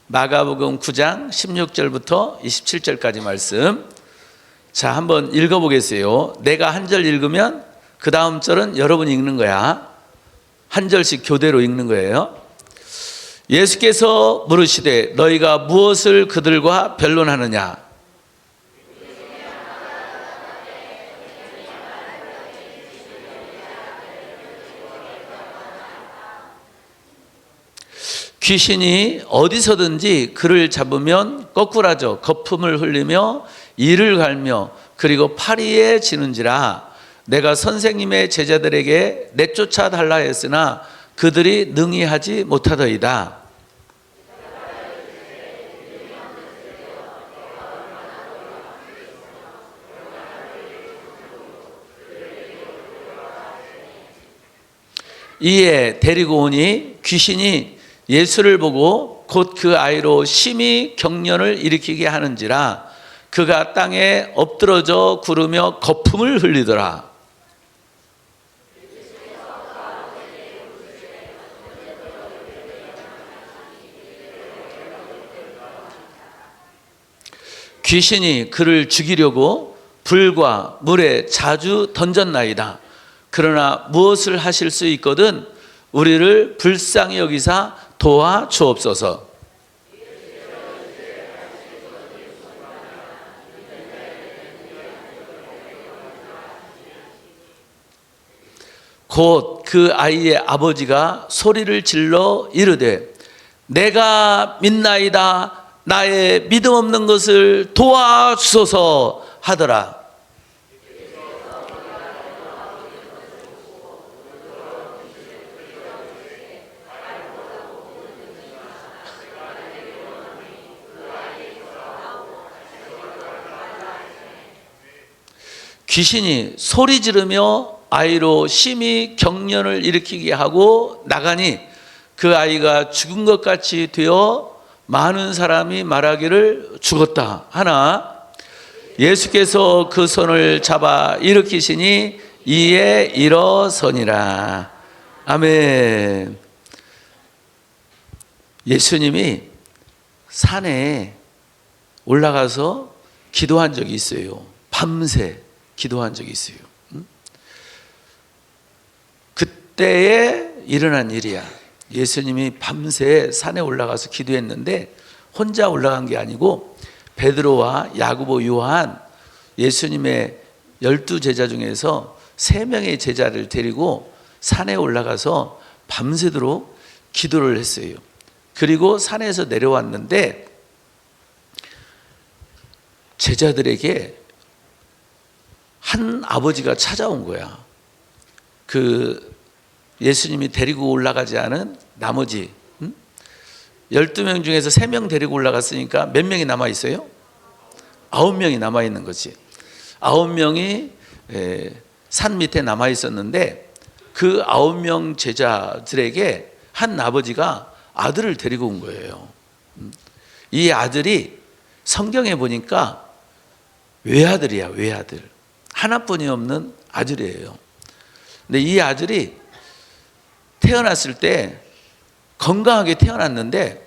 마가복음 9장 16절부터 27절까지 말씀. 자, 한번 읽어보겠어요. 내가 한 절 읽으면 그 다음 절은 여러분이 읽는 거야. 한 절씩 교대로 읽는 거예요. 예수께서 물으시되 너희가 무엇을 그들과 변론하느냐? 귀신이 어디서든지 그를 잡으면 거꾸라져 거품을 흘리며 이를 갈며 그리고 파리에 지는지라. 내가 선생님의 제자들에게 내쫓아 달라 했으나 그들이 능히 하지 못하더이다. 이에 데리고 오니 귀신이 예수를 보고 곧 그 아이로 심히 경련을 일으키게 하는지라. 그가 땅에 엎드러져 구르며 거품을 흘리더라. 귀신이 그를 죽이려고 불과 물에 자주 던졌나이다. 그러나 무엇을 하실 수 있거든 우리를 불쌍히 여기사 도와 주옵소서. 곧 그 아이의 아버지가 소리를 질러 이르되 내가 믿나이다. 나의 믿음 없는 것을 도와주소서 하더라. 귀신이 소리 지르며 아이로 심히 경련을 일으키게 하고 나가니 그 아이가 죽은 것 같이 되어 많은 사람이 말하기를 죽었다 하나 예수께서 그 손을 잡아 일으키시니 이에 일어서니라. 아멘. 예수님이 산에 올라가서 기도한 적이 있어요. 밤새 기도한 적이 있어요. 그때에 일어난 일이야. 예수님이 밤새 산에 올라가서 기도했는데 혼자 올라간 게 아니고 베드로와 야고보, 요한, 예수님의 12제자 중에서 3명의 제자를 데리고 산에 올라가서 밤새도록 기도를 했어요. 그리고 산에서 내려왔는데 제자들에게 한 아버지가 찾아온 거야. 그 예수님이 데리고 올라가지 않은 나머지 12명 중에서 3명 데리고 올라갔으니까 몇 명이 남아있어요? 9명이 남아있는 거지. 9명이 산 밑에 남아있었는데 그 9명 제자들에게 한 아버지가 아들을 데리고 온 거예요. 이 아들이 성경에 보니까 외아들이야. 외아들. 하나뿐이 없는 아들이에요. 근데 이 아들이 태어났을 때 건강하게 태어났는데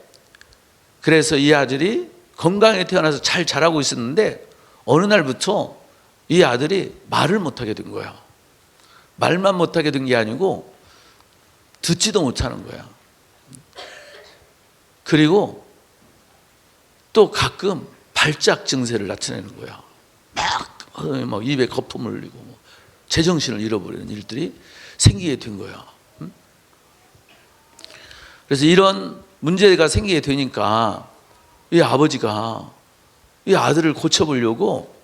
그래서 이 아들이 건강하게 태어나서 잘 자라고 있었는데 어느 날부터 이 아들이 말을 못하게 된 거야. 말만 못하게 된 게 아니고 듣지도 못하는 거야. 그리고 또 가끔 발작 증세를 나타내는 거야. 막 입에 거품을 흘리고 제정신을 잃어버리는 일들이 생기게 된 거야. 그래서 이런 문제가 생기게 되니까 이 아버지가 이 아들을 고쳐보려고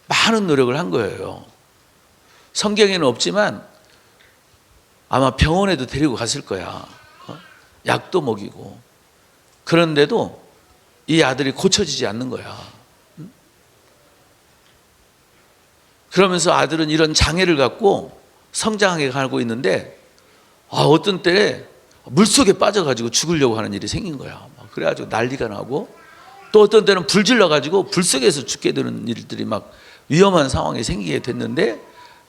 많은 노력을 한 거예요. 성경에는 없지만 아마 병원에도 데리고 갔을 거야. 약도 먹이고. 그런데도 이 아들이 고쳐지지 않는 거야. 그러면서 아들은 이런 장애를 갖고 성장하게 가고 있는데 어떤 때에 물속에 빠져가지고 죽으려고 하는 일이 생긴 거야. 그래가지고 난리가 나고 또 어떤 때는 불 질러가지고 불 속에서 죽게 되는 일들이 막 위험한 상황이 생기게 됐는데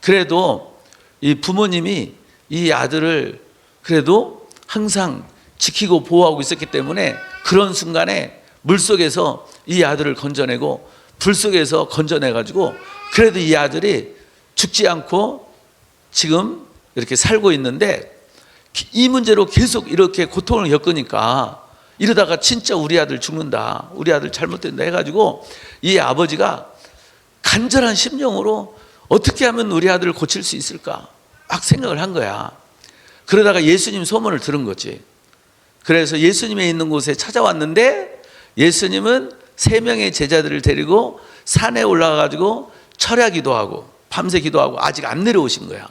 그래도 이 부모님이 이 아들을 그래도 항상 지키고 보호하고 있었기 때문에 그런 순간에 물속에서 이 아들을 건져내고 불 속에서 건져내가지고 그래도 이 아들이 죽지 않고 지금 이렇게 살고 있는데, 이 문제로 계속 이렇게 고통을 겪으니까 이러다가 진짜 우리 아들 죽는다, 우리 아들 잘못된다 해가지고 이 아버지가 간절한 심령으로 어떻게 하면 우리 아들을 고칠 수 있을까 막 생각을 한 거야. 그러다가 예수님 소문을 들은 거지. 그래서 예수님이 있는 곳에 찾아왔는데, 예수님은 3명의 제자들을 데리고 산에 올라가가지고 철야 기도하고 밤새 기도하고 아직 안 내려오신 거야.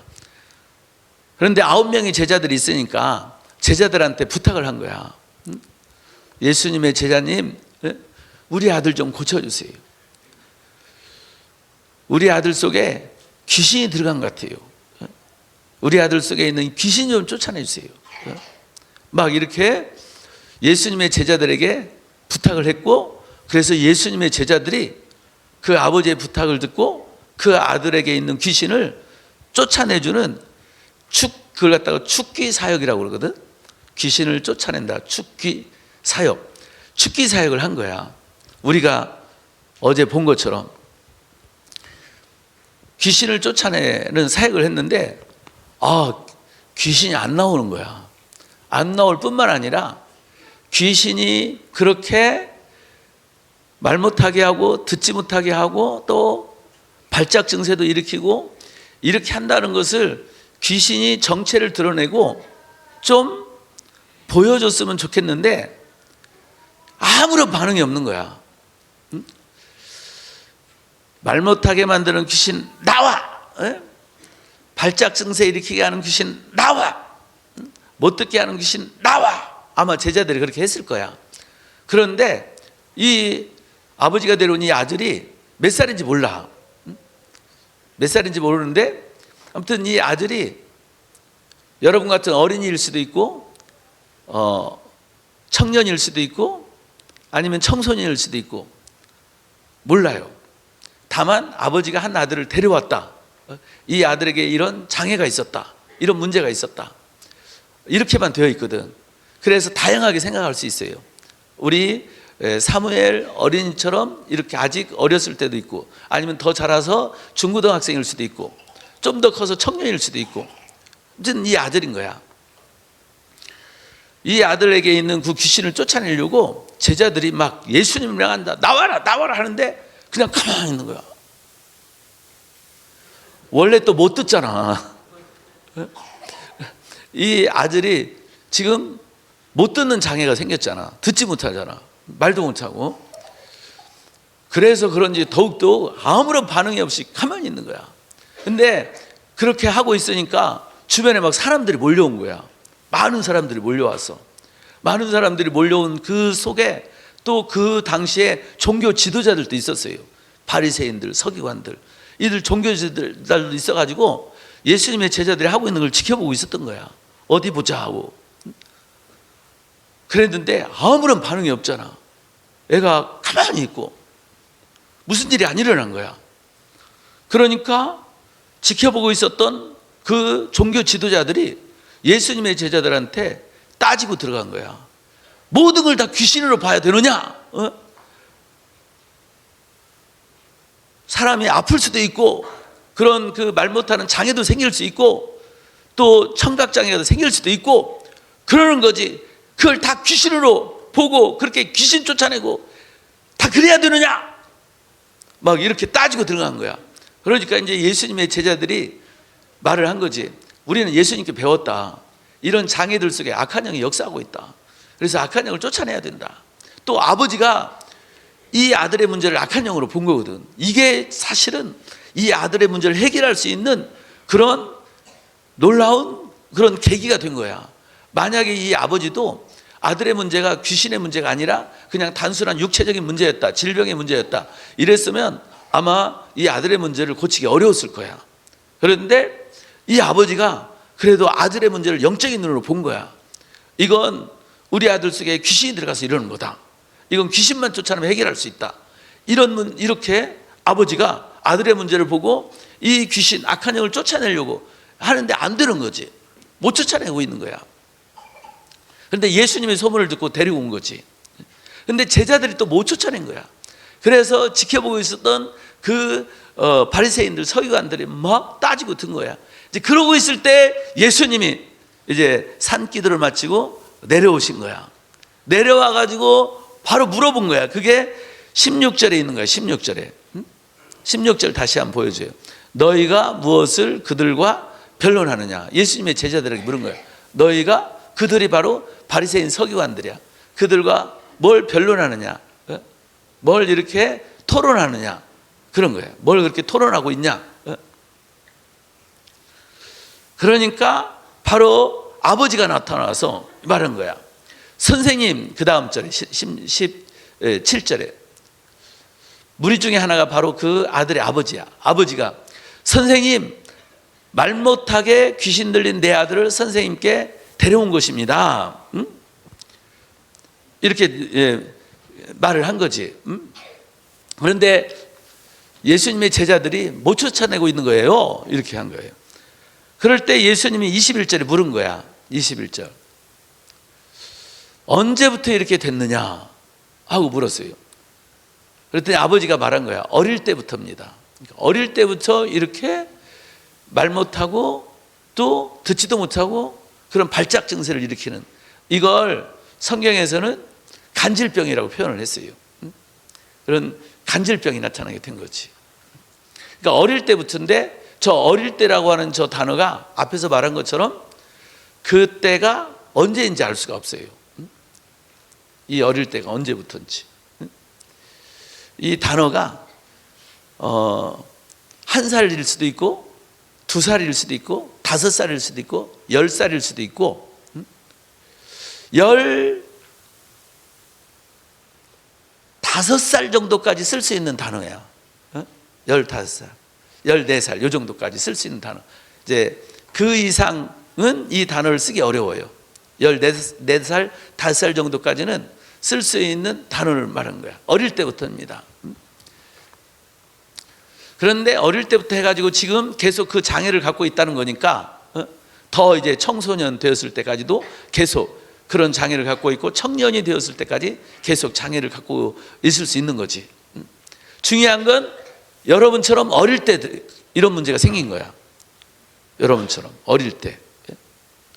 그런데 9명의 제자들이 있으니까 제자들한테 부탁을 한 거야. 예수님의 제자님, 우리 아들 좀 고쳐주세요. 우리 아들 속에 귀신이 들어간 것 같아요. 우리 아들 속에 있는 귀신 좀 쫓아내 주세요. 막 이렇게 예수님의 제자들에게 부탁을 했고, 그래서 예수님의 제자들이 그 아버지의 부탁을 듣고 그 아들에게 있는 귀신을 쫓아내주는 그걸 갖다가 축귀 사역이라고 그러거든. 귀신을 쫓아낸다. 축귀 사역. 축귀 사역을 한 거야. 우리가 어제 본 것처럼 귀신을 쫓아내는 사역을 했는데, 귀신이 안 나오는 거야. 안 나올 뿐만 아니라 귀신이 그렇게 말 못하게 하고 듣지 못하게 하고 또 발작 증세도 일으키고 이렇게 한다는 것을 귀신이 정체를 드러내고 좀 보여줬으면 좋겠는데 아무런 반응이 없는 거야. 말 못하게 만드는 귀신 나와! 발작 증세 일으키게 하는 귀신 나와! 못 듣게 하는 귀신 나와! 아마 제자들이 그렇게 했을 거야. 그런데 이 아버지가 데려온 이 아들이 몇 살인지 몰라. 몇 살인지 모르는데 아무튼 이 아들이 여러분 같은 어린이일 수도 있고 청년일 수도 있고 아니면 청소년일 수도 있고 몰라요. 다만 아버지가 한 아들을 데려왔다. 이 아들에게 이런 장애가 있었다. 이런 문제가 있었다. 이렇게만 되어 있거든. 그래서 다양하게 생각할 수 있어요. 우리 사무엘 어린이처럼 이렇게 아직 어렸을 때도 있고, 아니면 더 자라서 중고등학생일 수도 있고, 좀 더 커서 청년일 수도 있고, 어쨌든 이 아들인 거야. 이 아들에게 있는 그 귀신을 쫓아내려고 제자들이 막 예수님을 명한다, 나와라 나와라 하는데 그냥 가만히 있는 거야. 원래 또 못 듣잖아. 이 아들이 지금 못 듣는 장애가 생겼잖아. 듣지 못하잖아. 말도 못하고. 그래서 그런지 더욱더 아무런 반응이 없이 가만히 있는 거야. 근데 그렇게 하고 있으니까 주변에 막 사람들이 몰려온 거야. 많은 사람들이 몰려왔어. 많은 사람들이 몰려온 그 속에 또 그 당시에 종교 지도자들도 있었어요. 바리새인들, 서기관들, 이들 종교 지도자들도 있어가지고 예수님의 제자들이 하고 있는 걸 지켜보고 있었던 거야. 어디 보자 하고. 그랬는데 아무런 반응이 없잖아. 애가 가만히 있고 무슨 일이 안 일어난 거야. 그러니까 지켜보고 있었던 그 종교 지도자들이 예수님의 제자들한테 따지고 들어간 거야. 모든 걸 다 귀신으로 봐야 되느냐? 사람이 아플 수도 있고 그런 그 말 못하는 장애도 생길 수 있고 또 청각장애가 생길 수도 있고 그러는 거지. 그걸 다 귀신으로 보고 그렇게 귀신 쫓아내고 다 그래야 되느냐? 막 이렇게 따지고 들어간 거야. 그러니까 이제 예수님의 제자들이 말을 한 거지. 우리는 예수님께 배웠다. 이런 장애들 속에 악한 영이 역사하고 있다. 그래서 악한 영을 쫓아내야 된다. 또 아버지가 이 아들의 문제를 악한 영으로 본 거거든. 이게 사실은 이 아들의 문제를 해결할 수 있는 그런 놀라운 그런 계기가 된 거야. 만약에 이 아버지도 아들의 문제가 귀신의 문제가 아니라 그냥 단순한 육체적인 문제였다, 질병의 문제였다 이랬으면 아마 이 아들의 문제를 고치기 어려웠을 거야. 그런데 이 아버지가 그래도 아들의 문제를 영적인 눈으로 본 거야. 이건 우리 아들 속에 귀신이 들어가서 이러는 거다. 이건 귀신만 쫓아내면 해결할 수 있다. 이렇게 아버지가 아들의 문제를 보고 이 귀신, 악한 영을 쫓아내려고 하는데 안 되는 거지. 못 쫓아내고 있는 거야. 그런데 예수님의 소문을 듣고 데리고 온 거지. 근데 제자들이 또 못 쫓아낸 거야. 그래서 지켜보고 있었던 그 바리새인들, 서기관들이 막 따지고 든 거야. 이제 그러고 있을 때 예수님이 이제 산기도를 마치고 내려오신 거야. 내려와 가지고 바로 물어본 거야. 그게 16절에 있는 거야. 16절에. 16절 다시 한번 보여줘요. 너희가 무엇을 그들과 변론하느냐. 예수님의 제자들에게 물은 거야. 너희가, 그들이 바로 바리새인 서기관들이야. 그들과 뭘 변론하느냐, 뭘 이렇게 토론하느냐, 그런 거예요. 뭘 그렇게 토론하고 있냐. 그러니까 바로 아버지가 나타나서 말한 거야. 선생님, 그 다음 절에 17절에 무리 중에 하나가 바로 그 아들의 아버지야. 아버지가 선생님, 말 못하게 귀신 들린 내 아들을 선생님께 데려온 것입니다. 이렇게 말을 한 거지. 그런데 예수님의 제자들이 못 쫓아내고 있는 거예요. 이렇게 한 거예요. 그럴 때 예수님이 21절에 물은 거야. 21절. 언제부터 이렇게 됐느냐 하고 물었어요. 그랬더니 아버지가 말한 거야. 어릴 때부터입니다. 어릴 때부터 이렇게 말 못하고 또 듣지도 못하고 그런 발작 증세를 일으키는, 이걸 성경에서는 간질병이라고 표현을 했어요. 그런 간질병이 나타나게 된 거지. 그러니까 어릴 때부터인데, 저 어릴 때라고 하는 저 단어가 앞에서 말한 것처럼 그때가 언제인지 알 수가 없어요. 이 어릴 때가 언제부터인지. 이 단어가 1살일 수도 있고 2살일 수도 있고 5살일 수도 있고 10살일 수도 있고 15살 정도까지 쓸 수 있는 단어야. 15살, 14살 요 정도까지 쓸 수 있는 단어. 이제 그 이상은 이 단어를 쓰기 어려워요. 14살, 5살 정도까지는 쓸 수 있는 단어를 말한 거야. 어릴 때부터입니다. 그런데 어릴 때부터 해가지고 지금 계속 그 장애를 갖고 있다는 거니까 더 이제 청소년 되었을 때까지도 계속 그런 장애를 갖고 있고, 청년이 되었을 때까지 계속 장애를 갖고 있을 수 있는 거지. 중요한 건 여러분처럼 어릴 때 이런 문제가 생긴 거야. 여러분처럼 어릴 때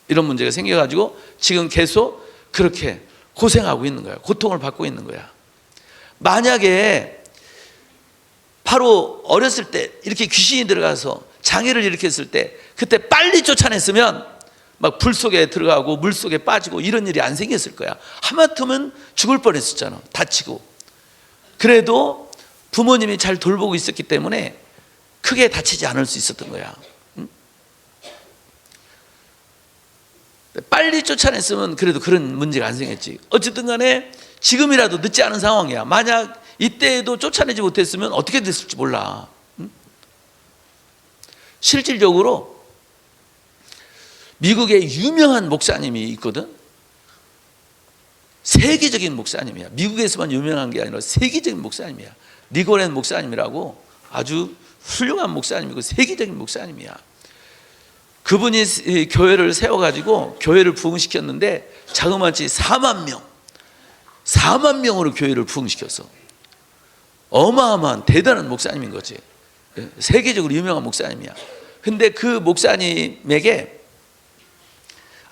이런 문제가 생겨가지고 지금 계속 그렇게 고생하고 있는 거야. 고통을 받고 있는 거야. 만약에 바로 어렸을 때 이렇게 귀신이 들어가서 장애를 일으켰을 때 그때 빨리 쫓아냈으면 막 불 속에 들어가고 물 속에 빠지고 이런 일이 안 생겼을 거야. 하마터면 죽을 뻔했었잖아. 다치고. 그래도 부모님이 잘 돌보고 있었기 때문에 크게 다치지 않을 수 있었던 거야. 빨리 쫓아냈으면 그래도 그런 문제가 안 생겼지. 어쨌든 간에 지금이라도 늦지 않은 상황이야. 만약 이때에도 쫓아내지 못했으면 어떻게 됐을지 몰라. 실질적으로 미국에 유명한 목사님이 있거든. 세계적인 목사님이야. 미국에서만 유명한 게 아니라 세계적인 목사님이야. 니고렌 목사님이라고 아주 훌륭한 목사님이고 세계적인 목사님이야. 그분이 교회를 세워가지고 교회를 부흥시켰는데 자그마치 4만 명으로 교회를 부흥시켰어. 어마어마한 대단한 목사님인 거지. 세계적으로 유명한 목사님이야. 근데 그 목사님에게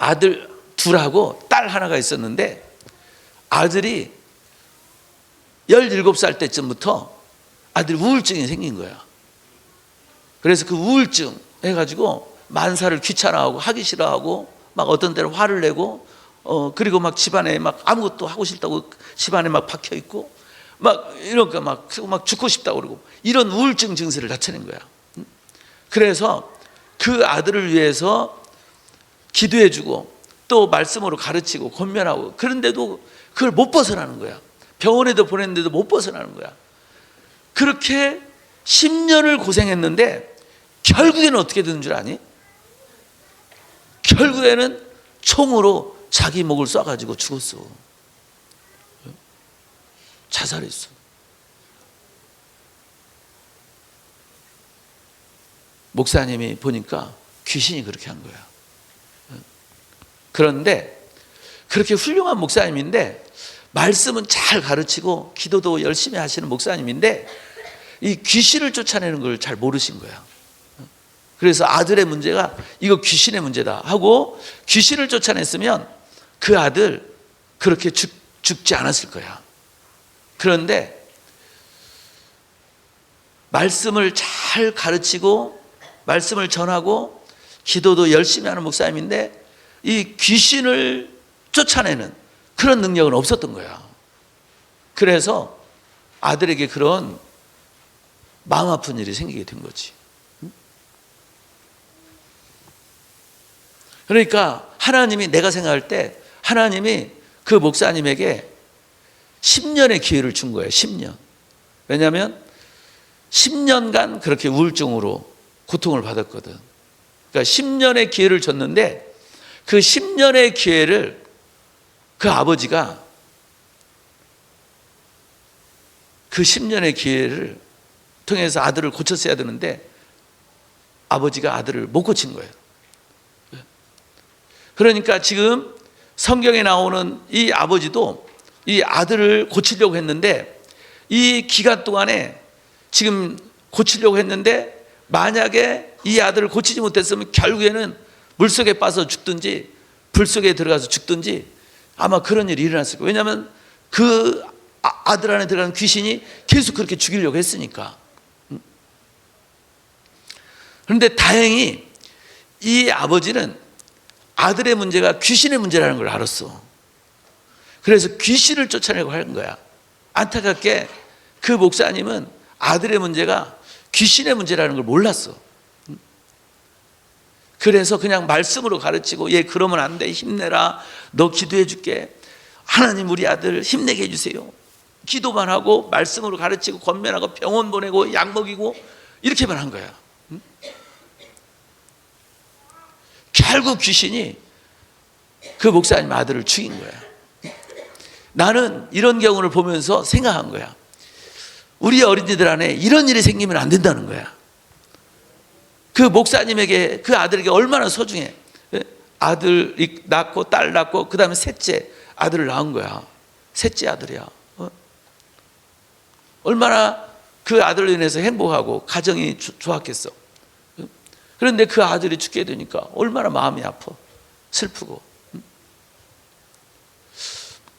아들 둘하고 딸 하나가 있었는데, 아들이 17살 때쯤부터 아들이 우울증이 생긴 거야. 그래서 그 우울증 해가지고 만사를 귀찮아하고 하기 싫어하고 막 어떤 때는 화를 내고 그리고 막 집안에 막 아무것도 하고 싫다고 집안에 막 박혀 있고 막 이러니까 막 죽고 싶다고 그러고 이런 우울증 증세를 나타낸 거야. 그래서 그 아들을 위해서 기도해주고 또 말씀으로 가르치고 권면하고, 그런데도 그걸 못 벗어나는 거야. 병원에도 보냈는데도 못 벗어나는 거야. 그렇게 10년을 고생했는데 결국에는 어떻게 되는 줄 아니? 결국에는 총으로 자기 목을 쏴가지고 죽었어. 자살했어. 목사님이 보니까 귀신이 그렇게 한 거야. 그런데 그렇게 훌륭한 목사님인데 말씀은 잘 가르치고 기도도 열심히 하시는 목사님인데 이 귀신을 쫓아내는 걸 잘 모르신 거야. 그래서 아들의 문제가 이거 귀신의 문제다 하고 귀신을 쫓아냈으면 그 아들 그렇게 죽지 않았을 거야. 그런데 말씀을 잘 가르치고 말씀을 전하고 기도도 열심히 하는 목사님인데 이 귀신을 쫓아내는 그런 능력은 없었던 거야. 그래서 아들에게 그런 마음 아픈 일이 생기게 된 거지. 그러니까 하나님이, 내가 생각할 때 하나님이 그 목사님에게 10년의 기회를 준 거예요. 10년. 왜냐하면 10년간 그렇게 우울증으로 고통을 받았거든. 그러니까 10년의 기회를 줬는데 그 10년의 기회를 그 아버지가 그 10년의 기회를 통해서 아들을 고쳤어야 되는데 아버지가 아들을 못 고친 거예요. 그러니까 지금 성경에 나오는 이 아버지도 이 아들을 고치려고 했는데 이 기간 동안에 지금 고치려고 했는데 만약에 이 아들을 고치지 못했으면 결국에는 물속에 빠져 죽든지 불 속에 들어가서 죽든지 아마 그런 일이 일어났을 거예요. 왜냐하면 그 아들 안에 들어가는 귀신이 계속 그렇게 죽이려고 했으니까. 그런데 다행히 이 아버지는 아들의 문제가 귀신의 문제라는 걸 알았어. 그래서 귀신을 쫓아내고 하는 거야. 안타깝게 그 목사님은 아들의 문제가 귀신의 문제라는 걸 몰랐어. 그래서 그냥 말씀으로 가르치고, 얘 그러면 안 돼, 힘내라, 너 기도해 줄게, 하나님 우리 아들 힘내게 해주세요, 기도만 하고 말씀으로 가르치고 권면하고 병원 보내고 약 먹이고 이렇게만 한 거야. 결국 귀신이 그 목사님 아들을 죽인 거야. 나는 이런 경우를 보면서 생각한 거야. 우리 어린이들 안에 이런 일이 생기면 안 된다는 거야. 그 목사님에게, 그 아들에게 얼마나 소중해. 아들 낳고 딸 낳고 그 다음에 셋째 아들을 낳은 거야. 셋째 아들이야. 얼마나 그 아들로 인해서 행복하고 가정이 좋았겠어. 그런데 그 아들이 죽게 되니까 얼마나 마음이 아파, 슬프고.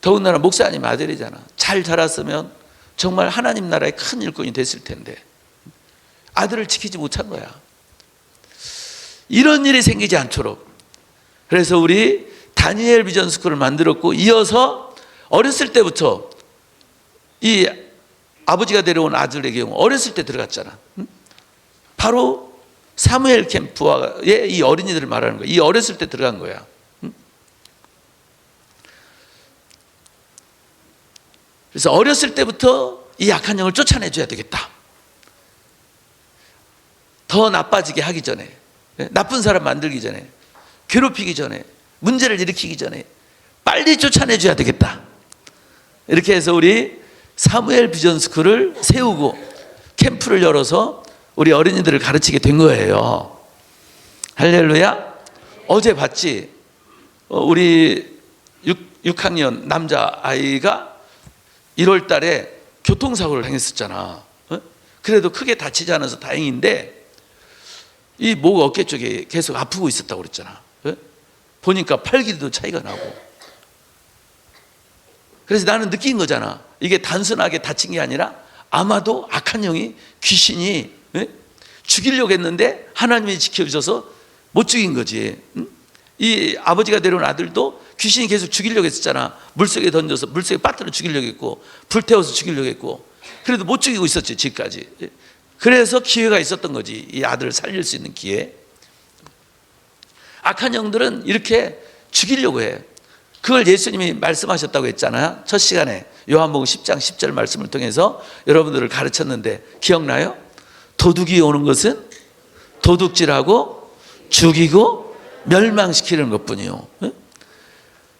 더군다나 목사님 아들이잖아. 잘 자랐으면 정말 하나님 나라의 큰 일꾼이 됐을 텐데 아들을 지키지 못한 거야. 이런 일이 생기지 않도록, 그래서 우리 다니엘 비전 스쿨을 만들었고, 이어서 어렸을 때부터 이 아버지가 데려온 아들의 경우 어렸을 때 들어갔잖아. 바로 사무엘 캠프와의 이 어린이들을 말하는 거야. 이 어렸을 때 들어간 거야. 그래서 어렸을 때부터 이 약한 영을 쫓아내줘야 되겠다. 더 나빠지게 하기 전에, 나쁜 사람 만들기 전에, 괴롭히기 전에, 문제를 일으키기 전에 빨리 쫓아내줘야 되겠다. 이렇게 해서 우리 사무엘 비전 스쿨을 세우고 캠프를 열어서 우리 어린이들을 가르치게 된 거예요. 할렐루야. 어제 봤지? 우리 6학년 남자아이가 1월 달에 교통사고를 당했었잖아. 그래도 크게 다치지 않아서 다행인데 이 목 어깨 쪽에 계속 아프고 있었다고 그랬잖아. 보니까 팔 길이도 차이가 나고. 그래서 나는 느낀 거잖아. 이게 단순하게 다친 게 아니라 아마도 악한 영이, 귀신이 죽이려고 했는데 하나님이 지켜주셔서 못 죽인 거지. 이 아버지가 데려온 아들도 귀신이 계속 죽이려고 했었잖아. 물속에 던져서 물속에 빠뜨려 죽이려고 했고 불태워서 죽이려고 했고, 그래도 못 죽이고 있었지 지금까지. 그래서 기회가 있었던 거지, 이 아들을 살릴 수 있는 기회. 악한 영들은 이렇게 죽이려고 해. 그걸 예수님이 말씀하셨다고 했잖아요. 첫 시간에 요한복음 10장 10절 말씀을 통해서 여러분들을 가르쳤는데 기억나요? 도둑이 오는 것은 도둑질하고 죽이고 멸망시키는 것뿐이요.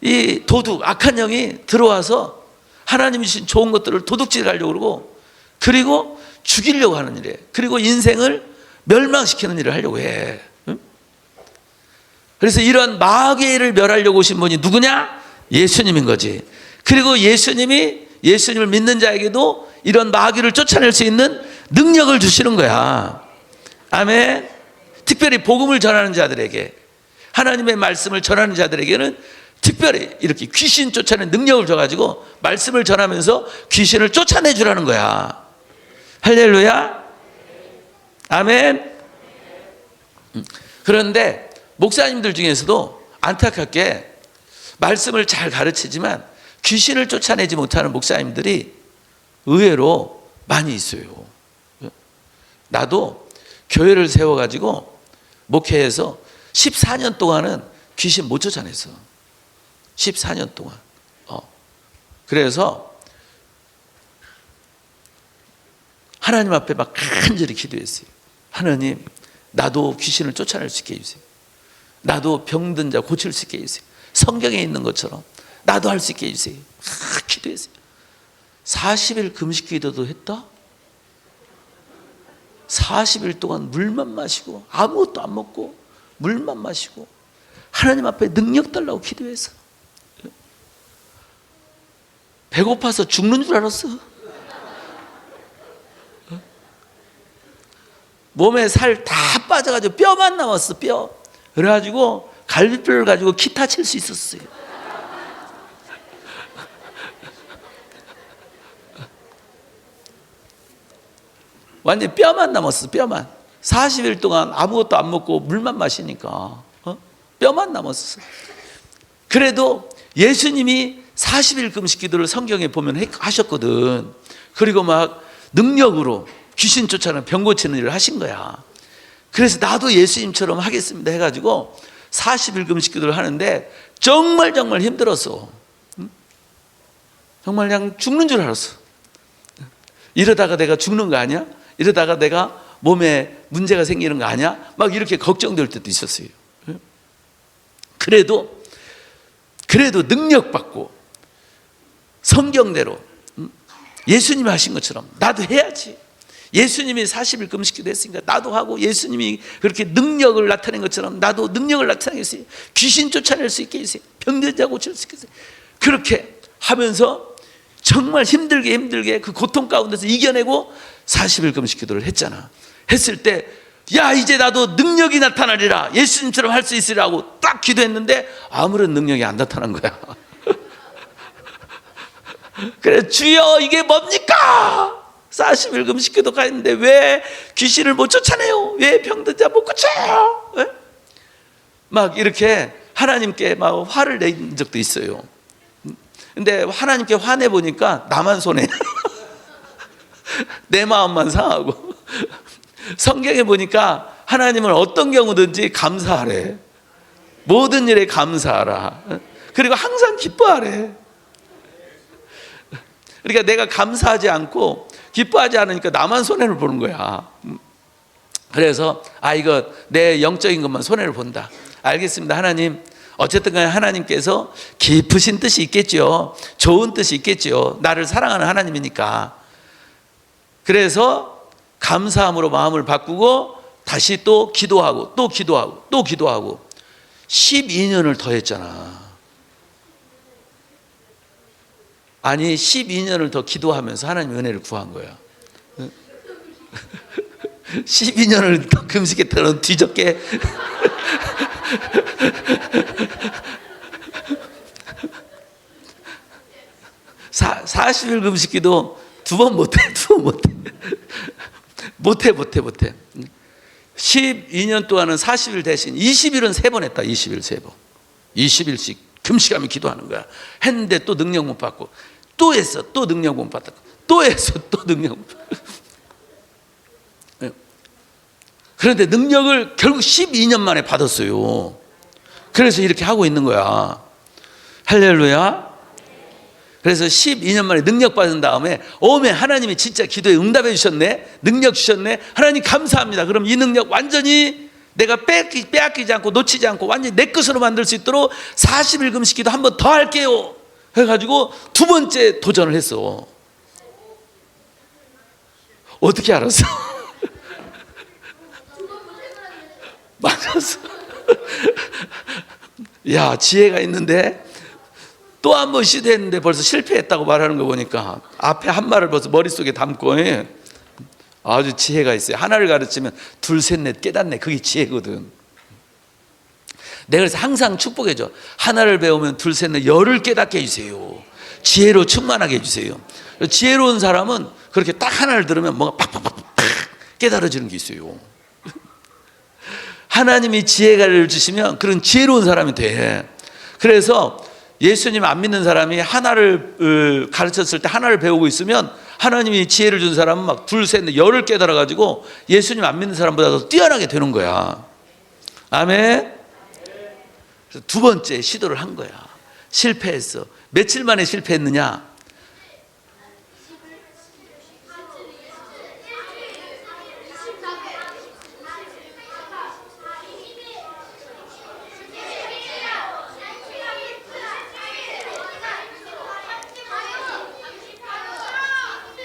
이 도둑, 악한 영이 들어와서 하나님이 주신 좋은 것들을 도둑질하려고 그러고, 그리고 죽이려고 하는 일이에요. 그리고 인생을 멸망시키는 일을 하려고 해. 그래서 이런 마귀를 멸하려고 오신 분이 누구냐? 예수님인 거지. 그리고 예수님을 믿는 자에게도 이런 마귀를 쫓아낼 수 있는 능력을 주시는 거야. 아멘. 특별히 복음을 전하는 자들에게, 하나님의 말씀을 전하는 자들에게는 특별히 이렇게 귀신 쫓아내는 능력을 줘가지고 말씀을 전하면서 귀신을 쫓아내 주라는 거야. 할렐루야. 아멘. 그런데 목사님들 중에서도 안타깝게 말씀을 잘 가르치지만 귀신을 쫓아내지 못하는 목사님들이 의외로 많이 있어요. 나도 교회를 세워가지고 목회해서 14년 동안은 귀신 못 쫓아냈어. 14년 동안. 그래서 하나님 앞에 막 간절히 기도했어요. 하나님, 나도 귀신을 쫓아낼 수 있게 해주세요. 나도 병든 자 고칠 수 있게 해주세요. 성경에 있는 것처럼 나도 할 수 있게 해주세요. 기도했어요. 40일 금식 기도도 했다? 40일 동안 물만 마시고 아무것도 안 먹고 물만 마시고 하나님 앞에 능력 달라고 기도해서 배고파서 죽는 줄 알았어. 몸에 살 다 빠져가지고 뼈만 남았어. 뼈. 그래가지고 갈비뼈를 가지고 기타 칠 수 있었어요. 완전 뼈만 남았어. 뼈만. 40일 동안 아무것도 안 먹고 물만 마시니까 뼈만 남았어. 그래도 예수님이 40일 금식 기도를 성경에 보면 하셨거든. 그리고 막 능력으로 귀신 쫓아내는 병 고치는 일을 하신 거야. 그래서 나도 예수님처럼 하겠습니다 해가지고 40일 금식 기도를 하는데 정말 힘들었어. 정말 그냥 죽는 줄 알았어. 이러다가 내가 죽는 거 아니야? 이러다가 내가 몸에 문제가 생기는 거 아니야? 막 이렇게 걱정될 때도 있었어요. 그래도 능력받고 성경대로 예수님이 하신 것처럼 나도 해야지. 예수님이 40일 금식기도 했으니까 나도 하고, 예수님이 그렇게 능력을 나타낸 것처럼 나도 능력을 나타내겠어요. 귀신 쫓아낼 수 있게 해주세요. 병든 자 고칠 수 있게 해주세요. 그렇게 하면서 정말 힘들게 그 고통 가운데서 이겨내고 40일 금식기도를 했잖아. 했을 때 야, 이제 나도 능력이 나타나리라, 예수님처럼 할 수 있으리라고 딱 기도했는데 아무런 능력이 안 나타난 거야. 그래, 주여 이게 뭡니까? 40일 금식기도가 있는데 왜 귀신을 못 쫓아내요? 왜 병든 자 못 고쳐요? 네? 막 이렇게 하나님께 막 화를 낸 적도 있어요. 근데 하나님께 화내 보니까 나만 손해. 내 마음만 상하고. 성경에 보니까 하나님은 어떤 경우든지 감사하래. 모든 일에 감사하라. 그리고 항상 기뻐하래. 그러니까 내가 감사하지 않고 기뻐하지 않으니까 나만 손해를 보는 거야. 그래서 이거 내 영적인 것만 손해를 본다. 알겠습니다. 하나님, 어쨌든 간에 하나님께서 깊으신 뜻이 있겠죠. 좋은 뜻이 있겠죠. 나를 사랑하는 하나님이니까. 그래서 감사함으로 마음을 바꾸고 다시 또 기도하고 12년을 더 했잖아. 아니, 12년을 더 기도하면서 하나님 은혜를 구한 거야. 12년을 더 금식했다는 뒤적게. 40일 금식기도 두 번 못해. 못해. 12년 동안은 40일 대신 20일은 3번 했다. 20일 3번. 20일씩 금식하며 기도하는 거야. 했는데 또 능력 못 받고, 또 했어. 또 능력 못 받고, 또 했어. 또 능력 못 받고. 그런데 능력을 결국 12년 만에 받았어요. 그래서 이렇게 하고 있는 거야. 할렐루야. 그래서 12년 만에 능력 받은 다음에 하나님이 진짜 기도에 응답해 주셨네, 능력 주셨네, 하나님 감사합니다. 그럼 이 능력 완전히 내가 빼앗기지 않고 놓치지 않고 완전히 내 것으로 만들 수 있도록 40일 금식기도 한 번 더 할게요 해가지고 두 번째 도전을 했어. 어떻게 알았어? 맞았어. 야, 지혜가 있는데. 또 한 번 시도했는데 벌써 실패했다고 말하는 거 보니까 앞에 한 말을 벌써 머릿속에 담고 아주 지혜가 있어요. 하나를 가르치면 둘, 셋, 넷 깨닫네. 그게 지혜거든. 내가 그래서 항상 축복해줘. 하나를 배우면 둘, 셋, 넷 열을 깨닫게 해주세요. 지혜로 충만하게 해주세요. 지혜로운 사람은 그렇게 딱 하나를 들으면 뭔가 팍팍팍 깨달아지는 게 있어요. 하나님이 지혜를 주시면 그런 지혜로운 사람이 돼. 그래서 예수님 안 믿는 사람이 하나를 가르쳤을 때 하나를 배우고 있으면 하나님이 지혜를 준 사람은 막 둘, 셋, 넷 열을 깨달아가지고 예수님 안 믿는 사람보다 더 뛰어나게 되는 거야. 아멘. 그래서 두 번째 시도를 한 거야. 실패했어. 며칠 만에 실패했느냐?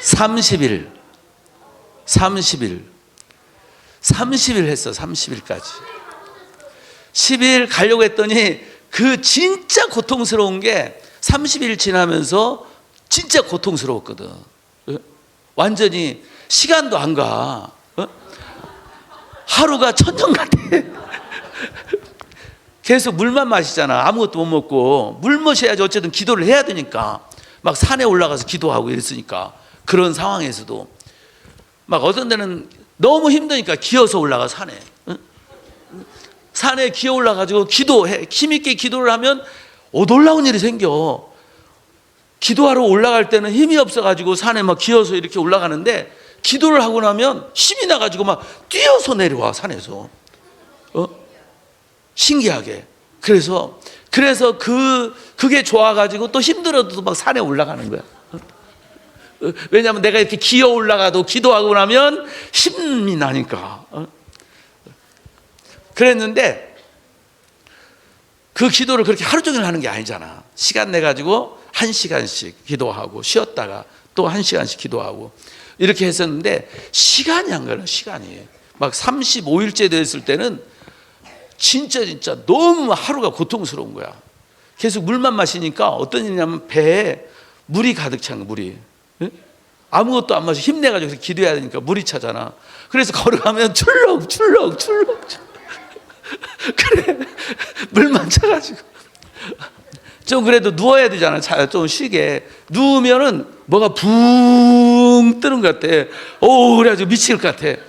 (30일) 30일 했어. 30일까지 10일 가려고 했더니 그 진짜 고통스러운 게 30일 지나면서 진짜 고통스러웠거든. 완전히 시간도 안 가. 하루가 천년 같아. 계속 물만 마시잖아. 아무것도 못 먹고. 물 마셔야지 어쨌든 기도를 해야 되니까. 막 산에 올라가서 기도하고 이랬으니까. 그런 상황에서도 막 어떤 데는 너무 힘드니까 기어서 올라가. 산에 기어 올라가지고 기도해. 힘있게 기도를 하면 놀라운 일이 생겨. 기도하러 올라갈 때는 힘이 없어가지고 산에 막 기어서 이렇게 올라가는데 기도를 하고 나면 힘이 나가지고 막 뛰어서 내려와. 산에서. 신기하게. 그래서 그게 좋아가지고 또 힘들어도 막 산에 올라가는 거야. 왜냐하면 내가 이렇게 기어 올라가도 기도하고 나면 힘이 나니까. 그랬는데 그 기도를 그렇게 하루 종일 하는 게 아니잖아. 시간 내가지고 1시간씩 기도하고 쉬었다가 또 1시간씩 기도하고 이렇게 했었는데 시간이 안 가요. 시간이 막 35일째 됐을 때는 진짜 너무 하루가 고통스러운 거야. 계속 물만 마시니까 어떤 일이냐면 배에 물이 가득 찬 거야. 물이. 아무것도 안 마시고 힘내가지고 기도해야 되니까 물이 차잖아. 그래서 걸어가면 출렁 그래. 물만 차가지고 좀 그래도 누워야 되잖아. 좀 쉬게. 누우면은 뭐가 붕 뜨는 것 같아. 그래가지고 미칠 것 같아.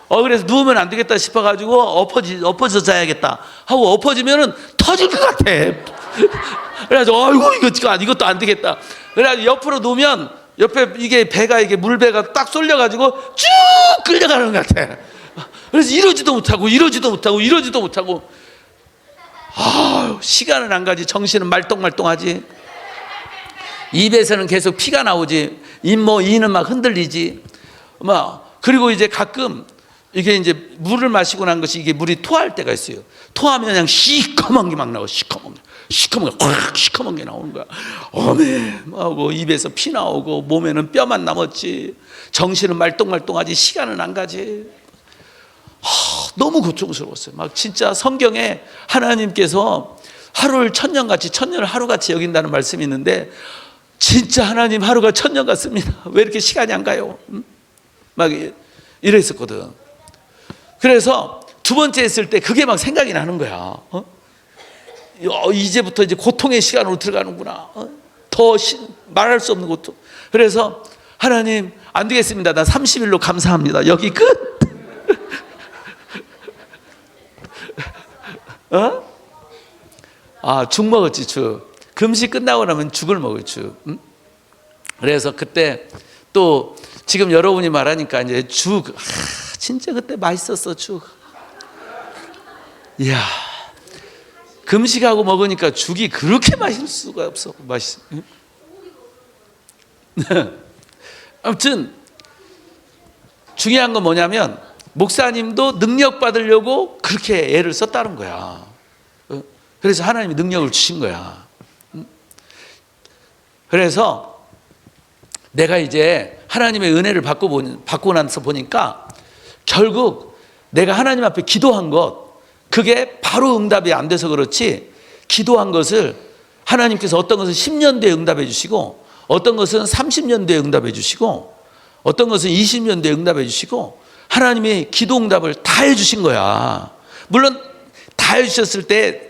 그래서 누우면 안 되겠다 싶어가지고 엎어져 자야겠다 하고 엎어지면은 터질 것 같아. 그래가지고 이것도 안 되겠다. 그래가지고 옆으로 누우면 옆에 이게 물배가 딱 쏠려가지고 쭉 끌려가는 것 같아. 그래서 이러지도 못하고 시간은 안 가지. 정신은 말똥말똥하지. 입에서는 계속 피가 나오지. 이는 막 흔들리지. 그리고 이제 가끔 이게 이제 물을 마시고 난 것이 이게 물이 토할 때가 있어요. 토하면 그냥 시커먼 게 막 나와. 시커먼 게 나오는 거야. 하고 입에서 피 나오고 몸에는 뼈만 남았지. 정신은 말똥말똥하지. 시간은 안 가지. 너무 고통스러웠어요. 막 진짜 성경에 하나님께서 하루를 천년을 하루같이 여긴다는 말씀이 있는데 진짜 하나님 하루가 천년 같습니다. 왜 이렇게 시간이 안 가요? 막 이랬었거든. 그래서 두 번째 했을 때 그게 막 생각이 나는 거야. 이제부터 이제 고통의 시간으로 들어가는구나. 말할 수 없는 고통. 그래서 하나님 안 되겠습니다. 나 30일로 감사합니다. 여기 끝. 죽 먹었지. 죽. 금식 끝나고 나면 죽을 먹을 죽. 그래서 그때 또 지금 여러분이 말하니까 이제 죽. 진짜 그때 맛있었어. 죽. 이야, 금식하고 먹으니까 죽이 그렇게 맛있을 수가 없어. 맛있어. 아무튼 중요한 건 뭐냐면 목사님도 능력 받으려고 그렇게 애를 썼다는 거야. 그래서 하나님이 능력을 주신 거야. 그래서 내가 이제 하나님의 은혜를 받고 나서 보니까 결국 내가 하나님 앞에 기도한 것, 그게 바로 응답이 안 돼서 그렇지 기도한 것을 하나님께서 어떤 것은 10년 뒤에 응답해 주시고, 어떤 것은 30년 뒤에 응답해 주시고, 어떤 것은 20년 뒤에 응답해 주시고, 하나님이 기도 응답을 다 해주신 거야. 물론 다 해주셨을 때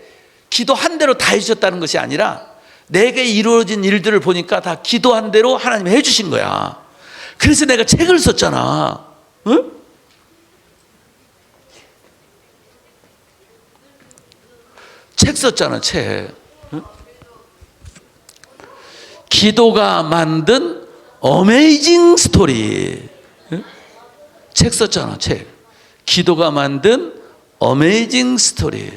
기도한 대로 다 해주셨다는 것이 아니라 내게 이루어진 일들을 보니까 다 기도한 대로 하나님이 해주신 거야. 그래서 내가 책을 썼잖아. 응? 책 썼잖아, 책. 응? 기도가 만든 어메이징 스토리. 응? 책 썼잖아, 책. 기도가 만든 어메이징 스토리.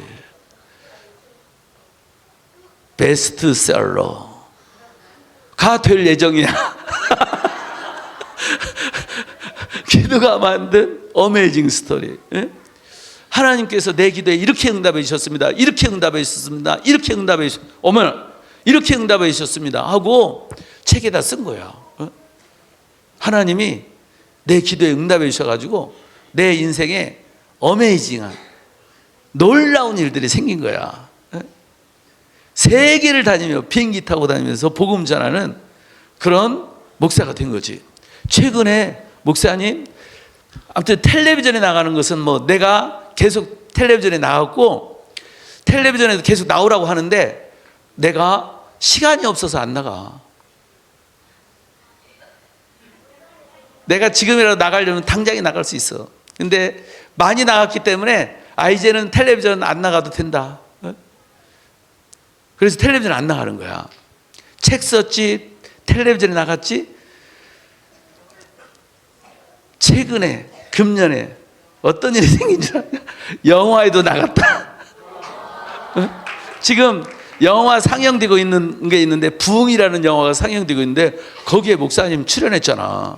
베스트셀러가 될 예정이야. 기도가 만든 어메이징 스토리. 하나님께서 내 기도에 이렇게 응답해 주셨습니다. 이렇게 응답해 주셨습니다. 이렇게 응답해 주셨습니다. 어머나, 이렇게 응답해 주셨습니다 하고 책에다 쓴 거야. 하나님이 내 기도에 응답해 주셔가지고 내 인생에 어메이징한 놀라운 일들이 생긴 거야. 세계를 다니며 비행기 타고 다니면서 복음 전하는 그런 목사가 된 거지. 최근에 목사님, 아무튼 텔레비전에 나가는 것은 뭐 내가 계속 텔레비전에 나갔고 텔레비전에도 계속 나오라고 하는데 내가 시간이 없어서 안 나가. 내가 지금이라도 나가려면 당장에 나갈 수 있어. 근데 많이 나갔기 때문에 이제는 텔레비전 안 나가도 된다. 그래서 텔레비전 안 나가는 거야. 책 썼지, 텔레비전에 나갔지. 최근에 금년에 어떤 일이 생긴 줄 아냐? 영화에도 나갔다. 지금 영화 상영되고 있는 게 있는데 부흥이라는 영화가 상영되고 있는데 거기에 목사님 출연했잖아.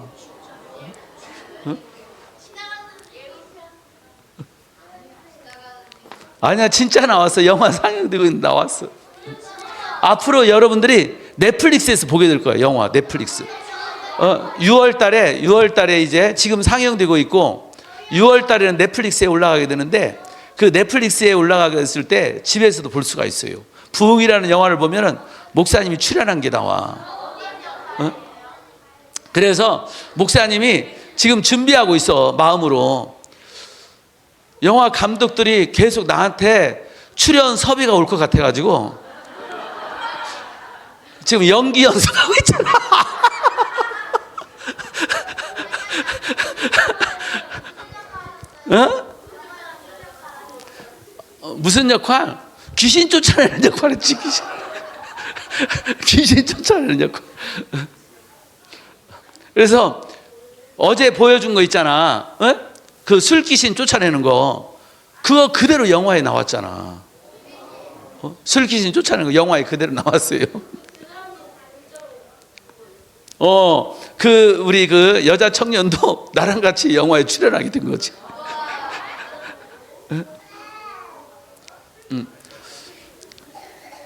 아니야, 진짜 나왔어. 영화 상영되고 있는데 나왔어. 앞으로 여러분들이 넷플릭스에서 보게 될 거야. 영화 넷플릭스. 6월 달에 이제 지금 상영되고 있고 6월 달에는 넷플릭스에 올라가게 되는데 그 넷플릭스에 올라가게 됐을 때 집에서도 볼 수가 있어요. 부흥이라는 영화를 보면은 목사님이 출연한 게 나와. 그래서 목사님이 지금 준비하고 있어, 마음으로. 영화 감독들이 계속 나한테 출연 섭외가 올 것 같아가지고 지금 연기 연습하고 있잖아. 무슨 역할? 귀신 쫓아내는 역할 했지. 귀신 쫓아내는 역할. 그래서 어제 보여준 거 있잖아. 그 술귀신 쫓아내는 거. 그거 그대로 영화에 나왔잖아. 술귀신 쫓아내는 거 영화에 그대로 나왔어요. 우리 그 여자 청년도 나랑 같이 영화에 출연하게 된 거지.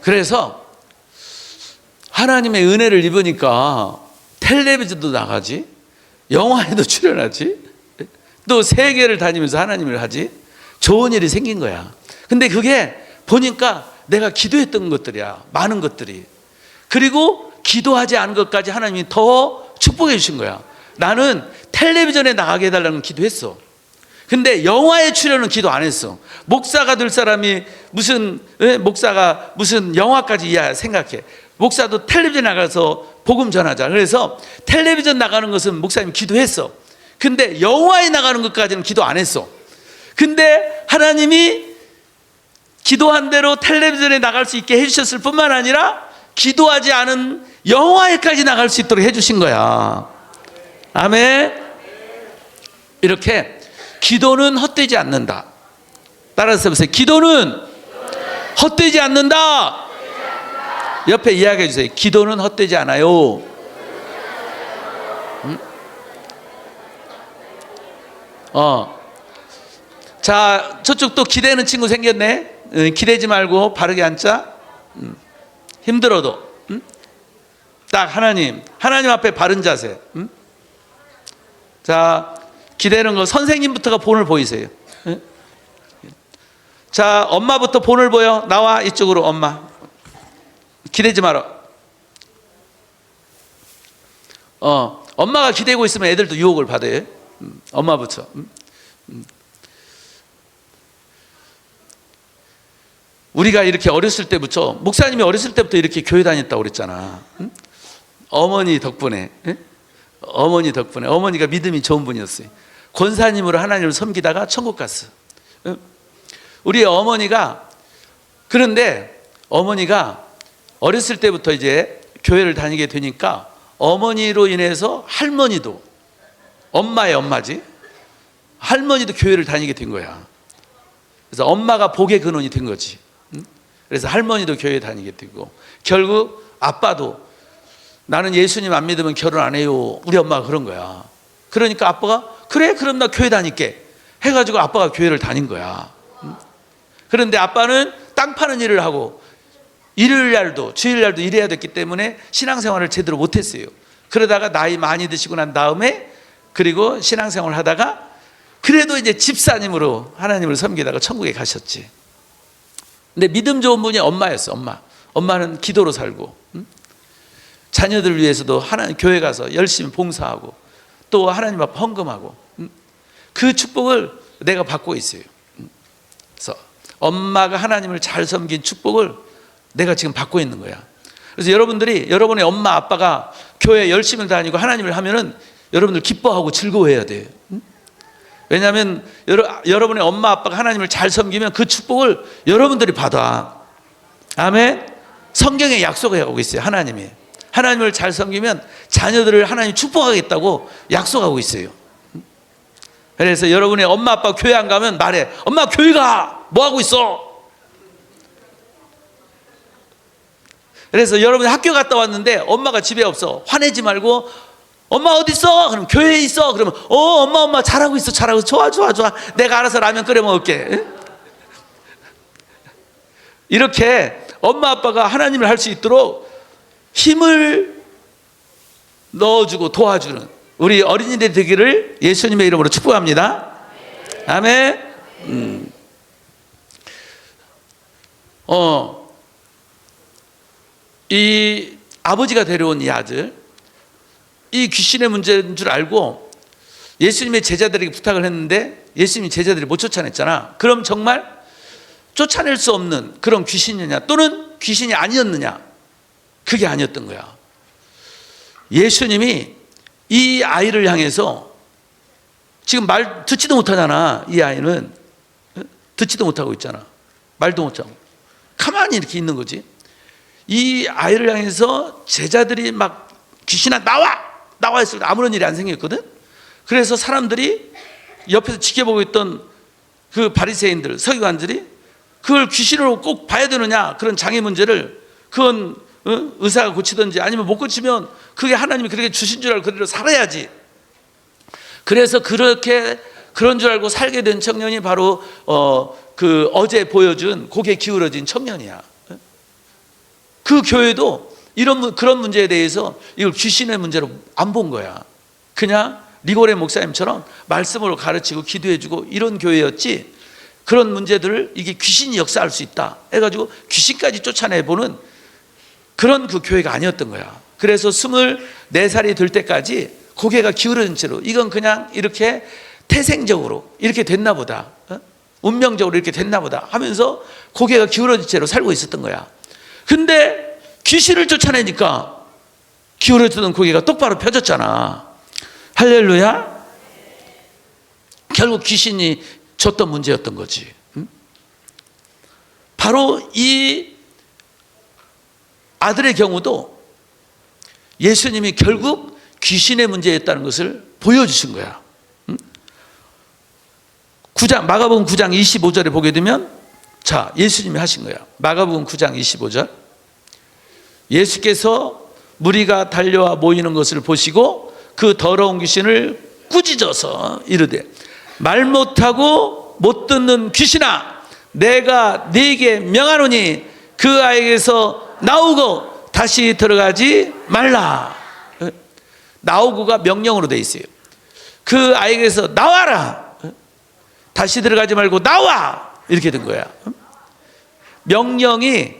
그래서 하나님의 은혜를 입으니까 텔레비전도 나가지, 영화에도 출연하지, 또 세계를 다니면서 하나님을 하지. 좋은 일이 생긴 거야. 근데 그게 보니까 내가 기도했던 것들이야. 많은 것들이. 그리고 기도하지 않은 것까지 하나님이 더 축복해 주신 거야. 나는 텔레비전에 나가게 해달라는 기도했어. 근데 영화에 출연은 기도 안 했어. 목사가 될 사람이 목사가 무슨 영화까지 생각해. 목사도 텔레비전 나가서 복음 전하자. 그래서 텔레비전 나가는 것은 목사님 기도했어. 근데 영화에 나가는 것까지는 기도 안 했어. 근데 하나님이 기도한 대로 텔레비전에 나갈 수 있게 해주셨을 뿐만 아니라 기도하지 않은 영화에까지 나갈 수 있도록 해주신 거야. 아멘. 이렇게 기도는 헛되지 않는다. 따라서 해보세요. 기도는 헛되지 않는다. 옆에 이야기해 주세요. 기도는 헛되지 않아요. 자, 저쪽 또 기대는 친구 생겼네. 기대지 말고 바르게 앉자. 힘들어도 딱 하나님 앞에 바른 자세. 자, 기대는 거 선생님부터가 본을 보이세요. 자, 엄마부터 본을 보여. 나와, 이쪽으로. 엄마 기대지 마라. 엄마가 기대고 있으면 애들도 유혹을 받아요. 엄마부터. 우리가 이렇게 어렸을 때부터, 목사님이 어렸을 때부터 이렇게 교회 다녔다고 그랬잖아. 어머니 덕분에. 어머니 덕분에. 어머니가 믿음이 좋은 분이었어요. 권사님으로 하나님을 섬기다가 천국 갔어. 우리 어머니가, 그런데 어머니가 어렸을 때부터 이제 교회를 다니게 되니까 어머니로 인해서 할머니도, 엄마의 엄마지, 할머니도 교회를 다니게 된 거야. 그래서 엄마가 복의 근원이 된 거지. 그래서 할머니도 교회 다니게 되고, 결국 아빠도 나는 예수님 안 믿으면 결혼 안 해요. 우리 엄마가 그런 거야. 그러니까 아빠가 그래 그럼 나 교회 다닐게 해가지고 아빠가 교회를 다닌 거야. 그런데 아빠는 땅 파는 일을 하고 일요일날도 주일날도 일해야 됐기 때문에 신앙생활을 제대로 못했어요. 그러다가 나이 많이 드시고 난 다음에, 그리고 신앙생활을 하다가 그래도 이제 집사님으로 하나님을 섬기다가 천국에 가셨지. 근데 믿음 좋은 분이 엄마였어. 엄마는 기도로 살고, 자녀들 위해서도 하나님 교회 가서 열심히 봉사하고 또 하나님 앞 헌금하고, 그 축복을 내가 받고 있어요. 그래서 엄마가 하나님을 잘 섬긴 축복을 내가 지금 받고 있는 거야. 그래서 여러분들이 여러분의 엄마 아빠가 교회 열심히 다니고 하나님을 하면은 여러분들 기뻐하고 즐거워해야 돼요. 왜냐하면 여러분의 엄마 아빠가 하나님을 잘 섬기면 그 축복을 여러분들이 받아. 아멘. 성경에 약속을 하고 있어요. 하나님을 잘 섬기면 자녀들을 하나님 축복하겠다고 약속하고 있어요. 그래서 여러분의 엄마 아빠 교회 안 가면 말해. 엄마 교회 가. 뭐 하고 있어? 그래서 여러분이 학교 갔다 왔는데 엄마가 집에 없어. 화내지 말고 엄마 어디 있어? 그럼 교회에 있어. 그러면 엄마 잘하고 있어. 좋아. 내가 알아서 라면 끓여 먹을게. 이렇게 엄마 아빠가 하나님을 할 수 있도록 힘을 넣어주고 도와주는 우리 어린이들이 되기를 예수님의 이름으로 축복합니다. 아멘. 이 아버지가 데려온 이 아들, 이 귀신의 문제인 줄 알고 예수님의 제자들에게 부탁을 했는데 예수님이 제자들이 못 쫓아냈잖아. 그럼 정말 쫓아낼 수 없는 그런 귀신이냐 또는 귀신이 아니었느냐? 그게 아니었던 거야. 예수님이 이 아이를 향해서, 지금 말 듣지도 못하잖아. 이 아이는 듣지도 못하고 있잖아. 말도 못하고 가만히 이렇게 있는 거지. 이 아이를 향해서 제자들이 막 귀신아 나와 했을 때 아무런 일이 안 생겼거든. 그래서 사람들이 옆에서 지켜보고 있던 그 바리새인들, 서기관들이 그걸 귀신으로 꼭 봐야 되느냐, 그런 장애 문제를, 그건 의사가 고치든지 아니면 못 고치면 그게 하나님이 그렇게 주신 줄 알고 그대로 살아야지. 그래서 그런 줄 알고 살게 된 청년이 바로 그 어제 보여준 고개 기울어진 청년이야. 그 교회도 그런 문제에 대해서 이걸 귀신의 문제로 안 본 거야. 그냥 리고레 목사님처럼 말씀으로 가르치고 기도해주고 이런 교회였지, 그런 문제들을 이게 귀신이 역사할 수 있다 해가지고 귀신까지 쫓아내보는 그런 그 교회가 아니었던 거야. 그래서 24살이 될 때까지 고개가 기울어진 채로, 이건 그냥 이렇게 태생적으로 이렇게 됐나 보다, 운명적으로 이렇게 됐나 보다 하면서 고개가 기울어진 채로 살고 있었던 거야. 근데 귀신을 쫓아내니까 기울어지던 고개가 똑바로 펴졌잖아. 할렐루야. 결국 귀신이 줬던 문제였던 거지. 바로 이 아들의 경우도 예수님이 결국 귀신의 문제였다는 것을 보여주신 거야. 마가복음 9장 25절에 보게 되면, 자, 예수님이 하신 거야. 마가복음 9장 25절. 예수께서 무리가 달려와 모이는 것을 보시고 그 더러운 귀신을 꾸짖어서 이르되, 말 못하고 못 듣는 귀신아, 내가 네게 명하노니 그 아이에게서 나오고 다시 들어가지 말라. 나오고가 명령으로 돼 있어요. 그 아이에게서 나와라. 다시 들어가지 말고 나와. 이렇게 된 거야. 명령이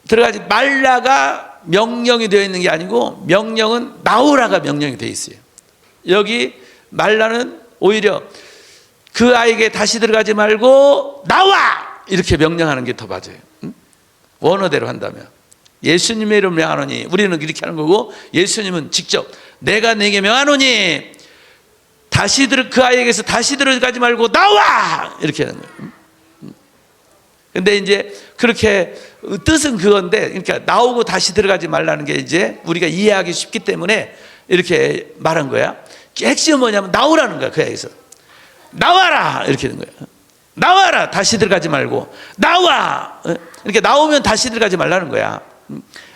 들어가지 말라가 명령이 되어 있는 게 아니고 명령은 나오라가 명령이 되어 있어요. 여기 말라는 오히려 그 아이에게 다시 들어가지 말고 나와! 이렇게 명령하는 게 더 맞아요. 원어대로 한다면. 예수님의 이름으로 명하노니, 우리는 이렇게 하는 거고, 예수님은 직접 내가 네게 명하노니 그 아이에게서 다시 들어가지 말고 나와! 이렇게 하는 거예요. 근데 이제 그렇게 뜻은 그건데, 그러니까 나오고 다시 들어가지 말라는 게 이제 우리가 이해하기 쉽기 때문에 이렇게 말한 거야. 핵심은 뭐냐면 나오라는 거야. 그 아이에서 나와라! 이렇게 하는 거야. 나와라! 다시 들어가지 말고 나와! 이렇게 나오면 다시 들어가지 말라는 거야.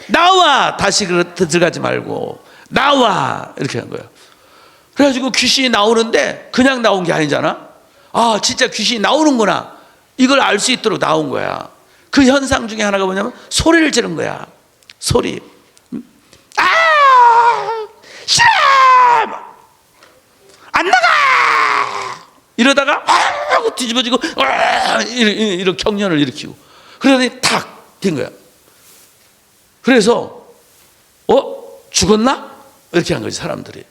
나와! 다시 들어가지 말고 나와! 이렇게 하는 거야. 그래가지고 귀신이 나오는데 그냥 나온 게 아니잖아. 아, 진짜 귀신이 나오는구나, 이걸 알 수 있도록 나온 거야. 그 현상 중에 하나가 뭐냐면 소리를 지른 거야. 소리. 아! 싫어! 안 나가! 이러다가 하고 뒤집어지고 이렇게 경련을 일으키고, 그러더니 탁 된 거야. 그래서 죽었나? 이렇게 한 거지, 사람들이.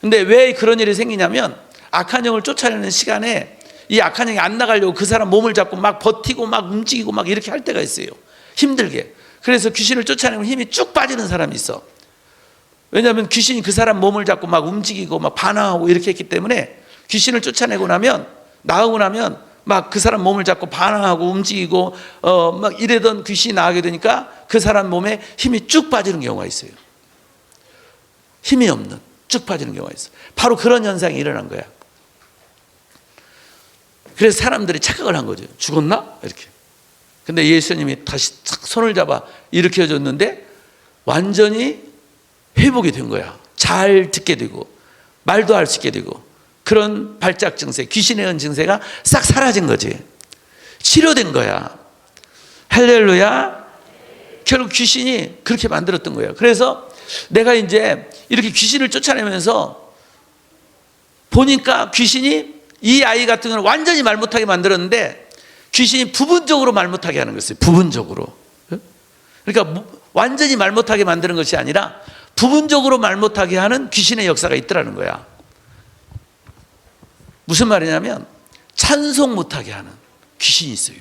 근데 왜 그런 일이 생기냐면 악한 영을 쫓아내는 시간에 이 악한 영이 안 나가려고 그 사람 몸을 잡고 막 버티고 막 움직이고 막 이렇게 할 때가 있어요. 힘들게. 그래서 귀신을 쫓아내면 힘이 쭉 빠지는 사람이 있어. 왜냐하면 귀신이 그 사람 몸을 잡고 막 움직이고 막 반항하고 이렇게 했기 때문에, 귀신을 쫓아내고 나면, 나가고 나면 막 그 사람 몸을 잡고 반항하고 움직이고 막 이래던 귀신이 나가게 되니까 그 사람 몸에 힘이 쭉 빠지는 경우가 있어요. 힘이 없는, 쭉 빠지는 경우가 있어요. 바로 그런 현상이 일어난 거야. 그래서 사람들이 착각을 한 거죠. 죽었나? 이렇게. 근데 예수님이 다시 손을 잡아 일으켜 줬는데 완전히 회복이 된 거야. 잘 듣게 되고 말도 할 수 있게 되고, 그런 발작 증세, 귀신의 은 증세가 싹 사라진 거지. 치료된 거야. 할렐루야. 결국 귀신이 그렇게 만들었던 거예요. 그래서 내가 이제 이렇게 귀신을 쫓아내면서 보니까 귀신이 이 아이 같은 경우는 완전히 말 못하게 만들었는데 귀신이 부분적으로 말 못하게 하는 거였어요. 부분적으로. 그러니까 완전히 말 못하게 만드는 것이 아니라 부분적으로 말 못하게 하는 귀신의 역사가 있더라는 거야. 무슨 말이냐면 찬송 못하게 하는 귀신이 있어요.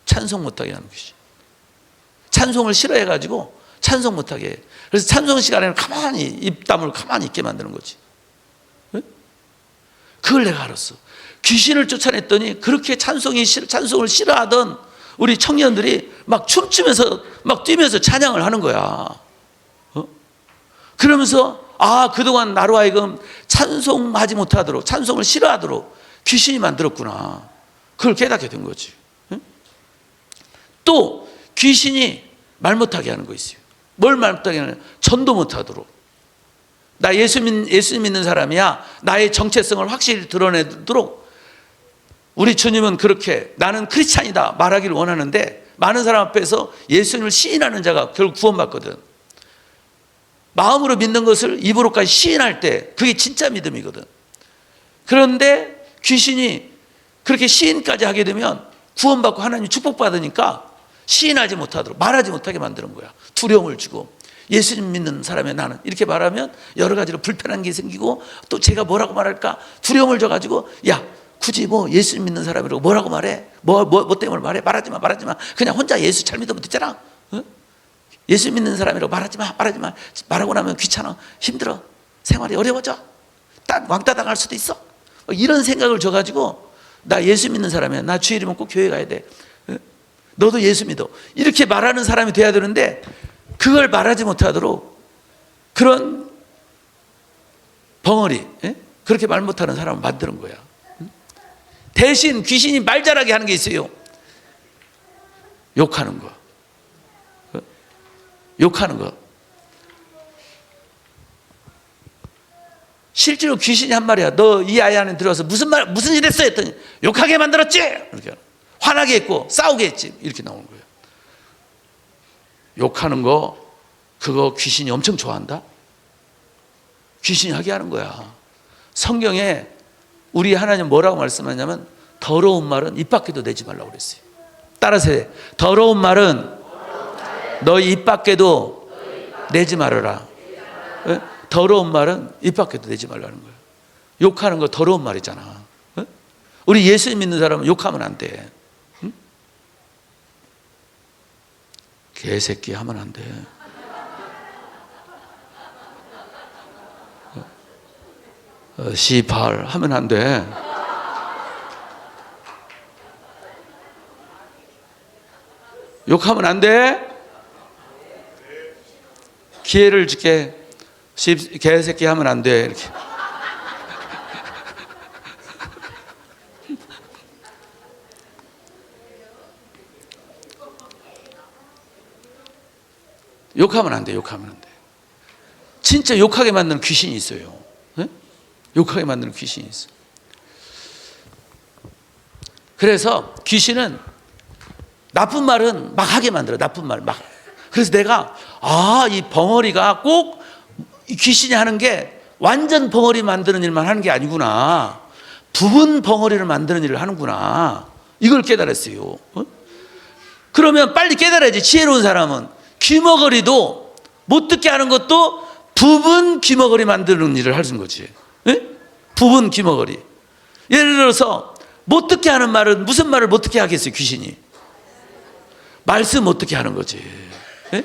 찬송 못하게 하는 귀신. 찬송을 싫어해가지고 찬송 못하게 해. 그래서 찬송 시간에는 가만히 입담을 가만히 있게 만드는 거지. 그걸 내가 알았어. 귀신을 쫓아냈더니 그렇게 찬송을 싫어하던 우리 청년들이 막 춤추면서 막 뛰면서 찬양을 하는 거야. 그러면서 그동안 나로 하여금 찬송하지 못하도록, 찬송을 싫어하도록 귀신이 만들었구나. 그걸 깨닫게 된 거지. 또 귀신이 말 못하게 하는 거 있어요. 뭘 말 못하게 하느냐? 전도 못하도록. 나 예수 믿는 사람이야. 나의 정체성을 확실히 드러내도록 우리 주님은 그렇게 나는 크리스찬이다 말하기를 원하는데, 많은 사람 앞에서 예수님을 시인하는 자가 결국 구원받거든. 마음으로 믿는 것을 입으로까지 시인할 때 그게 진짜 믿음이거든. 그런데 귀신이 그렇게 시인까지 하게 되면 구원받고 하나님 축복받으니까 시인하지 못하도록, 말하지 못하게 만드는 거야. 두려움을 주고, 예수님 믿는 사람의 나는 이렇게 말하면 여러 가지로 불편한 게 생기고, 또 제가 뭐라고 말할까 두려움을 줘가지고, 야 굳이 뭐 예수 믿는 사람이라고 뭐라고 말해? 뭐 때문에 말해? 말하지 마. 그냥 혼자 예수 잘 믿으면 되잖아. 예수 믿는 사람이라고 말하지 마. 말하고 나면 귀찮아, 힘들어, 생활이 어려워져, 왕따 당할 수도 있어. 이런 생각을 줘가지고, 나 예수 믿는 사람이야. 나 주일이면 꼭 교회 가야 돼. 너도 예수 믿어. 이렇게 말하는 사람이 돼야 되는데 그걸 말하지 못하도록 그런 벙어리, 그렇게 말 못하는 사람을 만드는 거야. 대신 귀신이 말 잘하게 하는 게 있어요. 욕하는 거. 실제로 귀신이 한 말이야. 너 이 아이 안에 들어와서 무슨 일 했어? 했더니 욕하게 만들었지? 이렇게 화나게 했고 싸우게 했지. 이렇게 나오는 거예요. 욕하는 거, 그거 귀신이 엄청 좋아한다. 귀신이 하게 하는 거야. 성경에 우리 하나님 뭐라고 말씀하냐면 더러운 말은 입 밖에도 내지 말라고 그랬어요. 따라서 해. 더러운 말은 너희 입 밖에도 내지 말아라. 예? 더러운 말은 입 밖에도 내지 말라는 거예요. 욕하는 거 더러운 말이잖아. 예? 우리 예수 믿는 사람은 욕하면 안 돼. 응? 개새끼 하면 안 돼. 시발 하면 안 돼. 욕하면 안 돼. 기회를 줄게. 개새끼 하면 안 돼. 이렇게. 욕하면 안 돼. 욕하면 안 돼. 진짜 욕하게 만드는 귀신이 있어요. 네? 욕하게 만드는 귀신이 있어. 그래서 귀신은 나쁜 말은 막 하게 만들어. 나쁜 말 막. 그래서 내가 이 벙어리가 꼭 귀신이 하는 게 완전 벙어리 만드는 일만 하는 게 아니구나. 부분 벙어리를 만드는 일을 하는구나. 이걸 깨달았어요. 그러면 빨리 깨달아야지. 지혜로운 사람은 귀머거리도 못 듣게 하는 것도 부분 귀머거리 만드는 일을 하는 거지. 예? 부분 귀머거리. 예를 들어서 못 듣게 하는 말은 무슨 말을 못 듣게 하겠어요, 귀신이? 말씀 못 듣게 하는 거지. 예?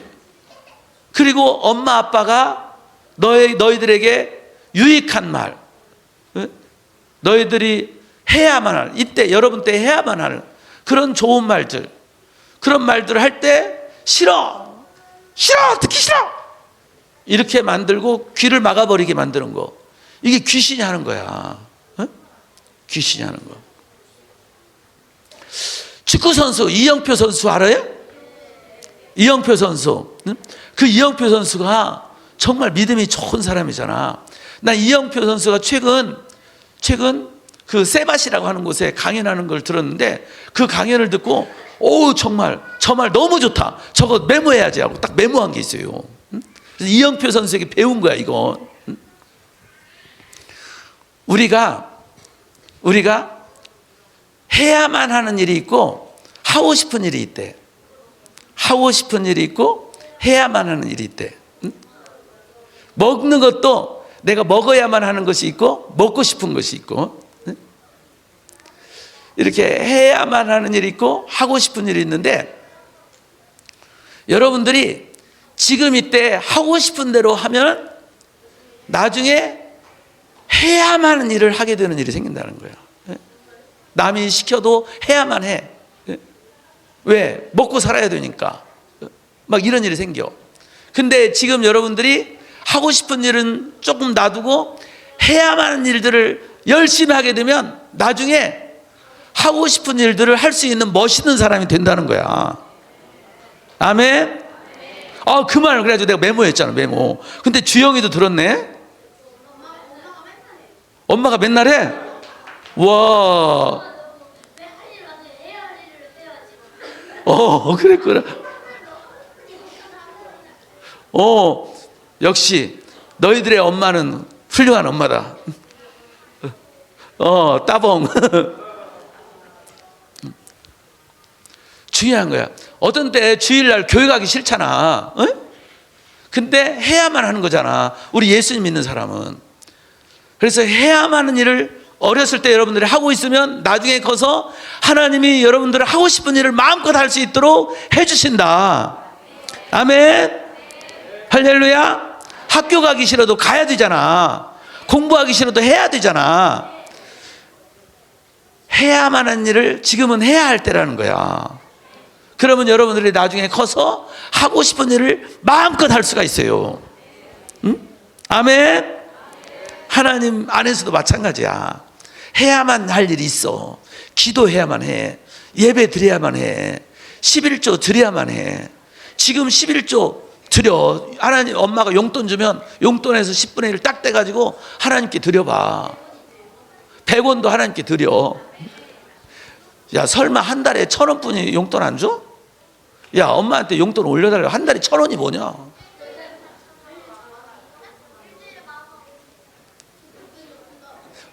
그리고 엄마 아빠가 너희들에게 유익한 말, 예? 너희들이 해야만 할, 이때 여러분 때 해야만 할 그런 좋은 말들, 그런 말들을 할 때 싫어 듣기 싫어 이렇게 만들고 귀를 막아버리게 만드는 거, 이게 귀신이 하는 거야. 어? 귀신이 하는 거. 축구 선수 이영표 선수 알아요? 이영표 선수. 그 이영표 선수가 정말 믿음이 좋은 사람이잖아. 나 이영표 선수가 최근 그 세바시라고 하는 곳에 강연하는 걸 들었는데, 그 강연을 듣고 정말 저 말 너무 좋다, 저거 메모해야지 하고 딱 메모한 게 있어요. 그래서 이영표 선수에게 배운 거야 이거. 우리가 해야만 하는 일이 있고 하고 싶은 일이 있대. 하고 싶은 일이 있고 해야만 하는 일이 있대. 먹는 것도 내가 먹어야만 하는 것이 있고 먹고 싶은 것이 있고, 이렇게 해야만 하는 일이 있고 하고 싶은 일이 있는데, 여러분들이 지금 이때 하고 싶은 대로 하면 나중에 해야만 하는 일을 하게 되는 일이 생긴다는 거예요. 남이 시켜도 해야만 해. 왜? 먹고 살아야 되니까. 막 이런 일이 생겨. 근데 지금 여러분들이 하고 싶은 일은 조금 놔두고 해야만 하는 일들을 열심히 하게 되면 나중에 하고 싶은 일들을 할 수 있는 멋있는 사람이 된다는 거야. 아멘? 그 말 그래가지고 내가 메모했잖아, 메모. 근데 주영이도 들었네? 엄마가 맨날 해? 와. 그랬구나. 역시 너희들의 엄마는 훌륭한 엄마다. 따봉. 중요한 거야. 어떤 때 주일날 교회 가기 싫잖아. 근데 해야만 하는 거잖아, 우리 예수님 믿는 사람은. 그래서 해야만 하는 일을 어렸을 때 여러분들이 하고 있으면 나중에 커서 하나님이 여러분들을 하고 싶은 일을 마음껏 할 수 있도록 해주신다. 아멘. 할렐루야. 학교 가기 싫어도 가야 되잖아. 공부하기 싫어도 해야 되잖아. 해야만 하는 일을 지금은 해야 할 때라는 거야. 그러면 여러분들이 나중에 커서 하고 싶은 일을 마음껏 할 수가 있어요. 응? 아멘. 하나님 안에서도 마찬가지야. 해야만 할 일이 있어. 기도해야만 해. 예배 드려야만 해. 11조 드려야만 해. 지금 11조 드려. 하나님, 엄마가 용돈 주면 용돈에서 10분의 1 딱 떼가지고 하나님께 드려봐. 100원도 하나님께 드려. 야, 설마 한 달에 1,000원뿐이 용돈 안 줘? 야, 엄마한테 용돈 올려달라고. 한 달에 1,000원이 뭐냐?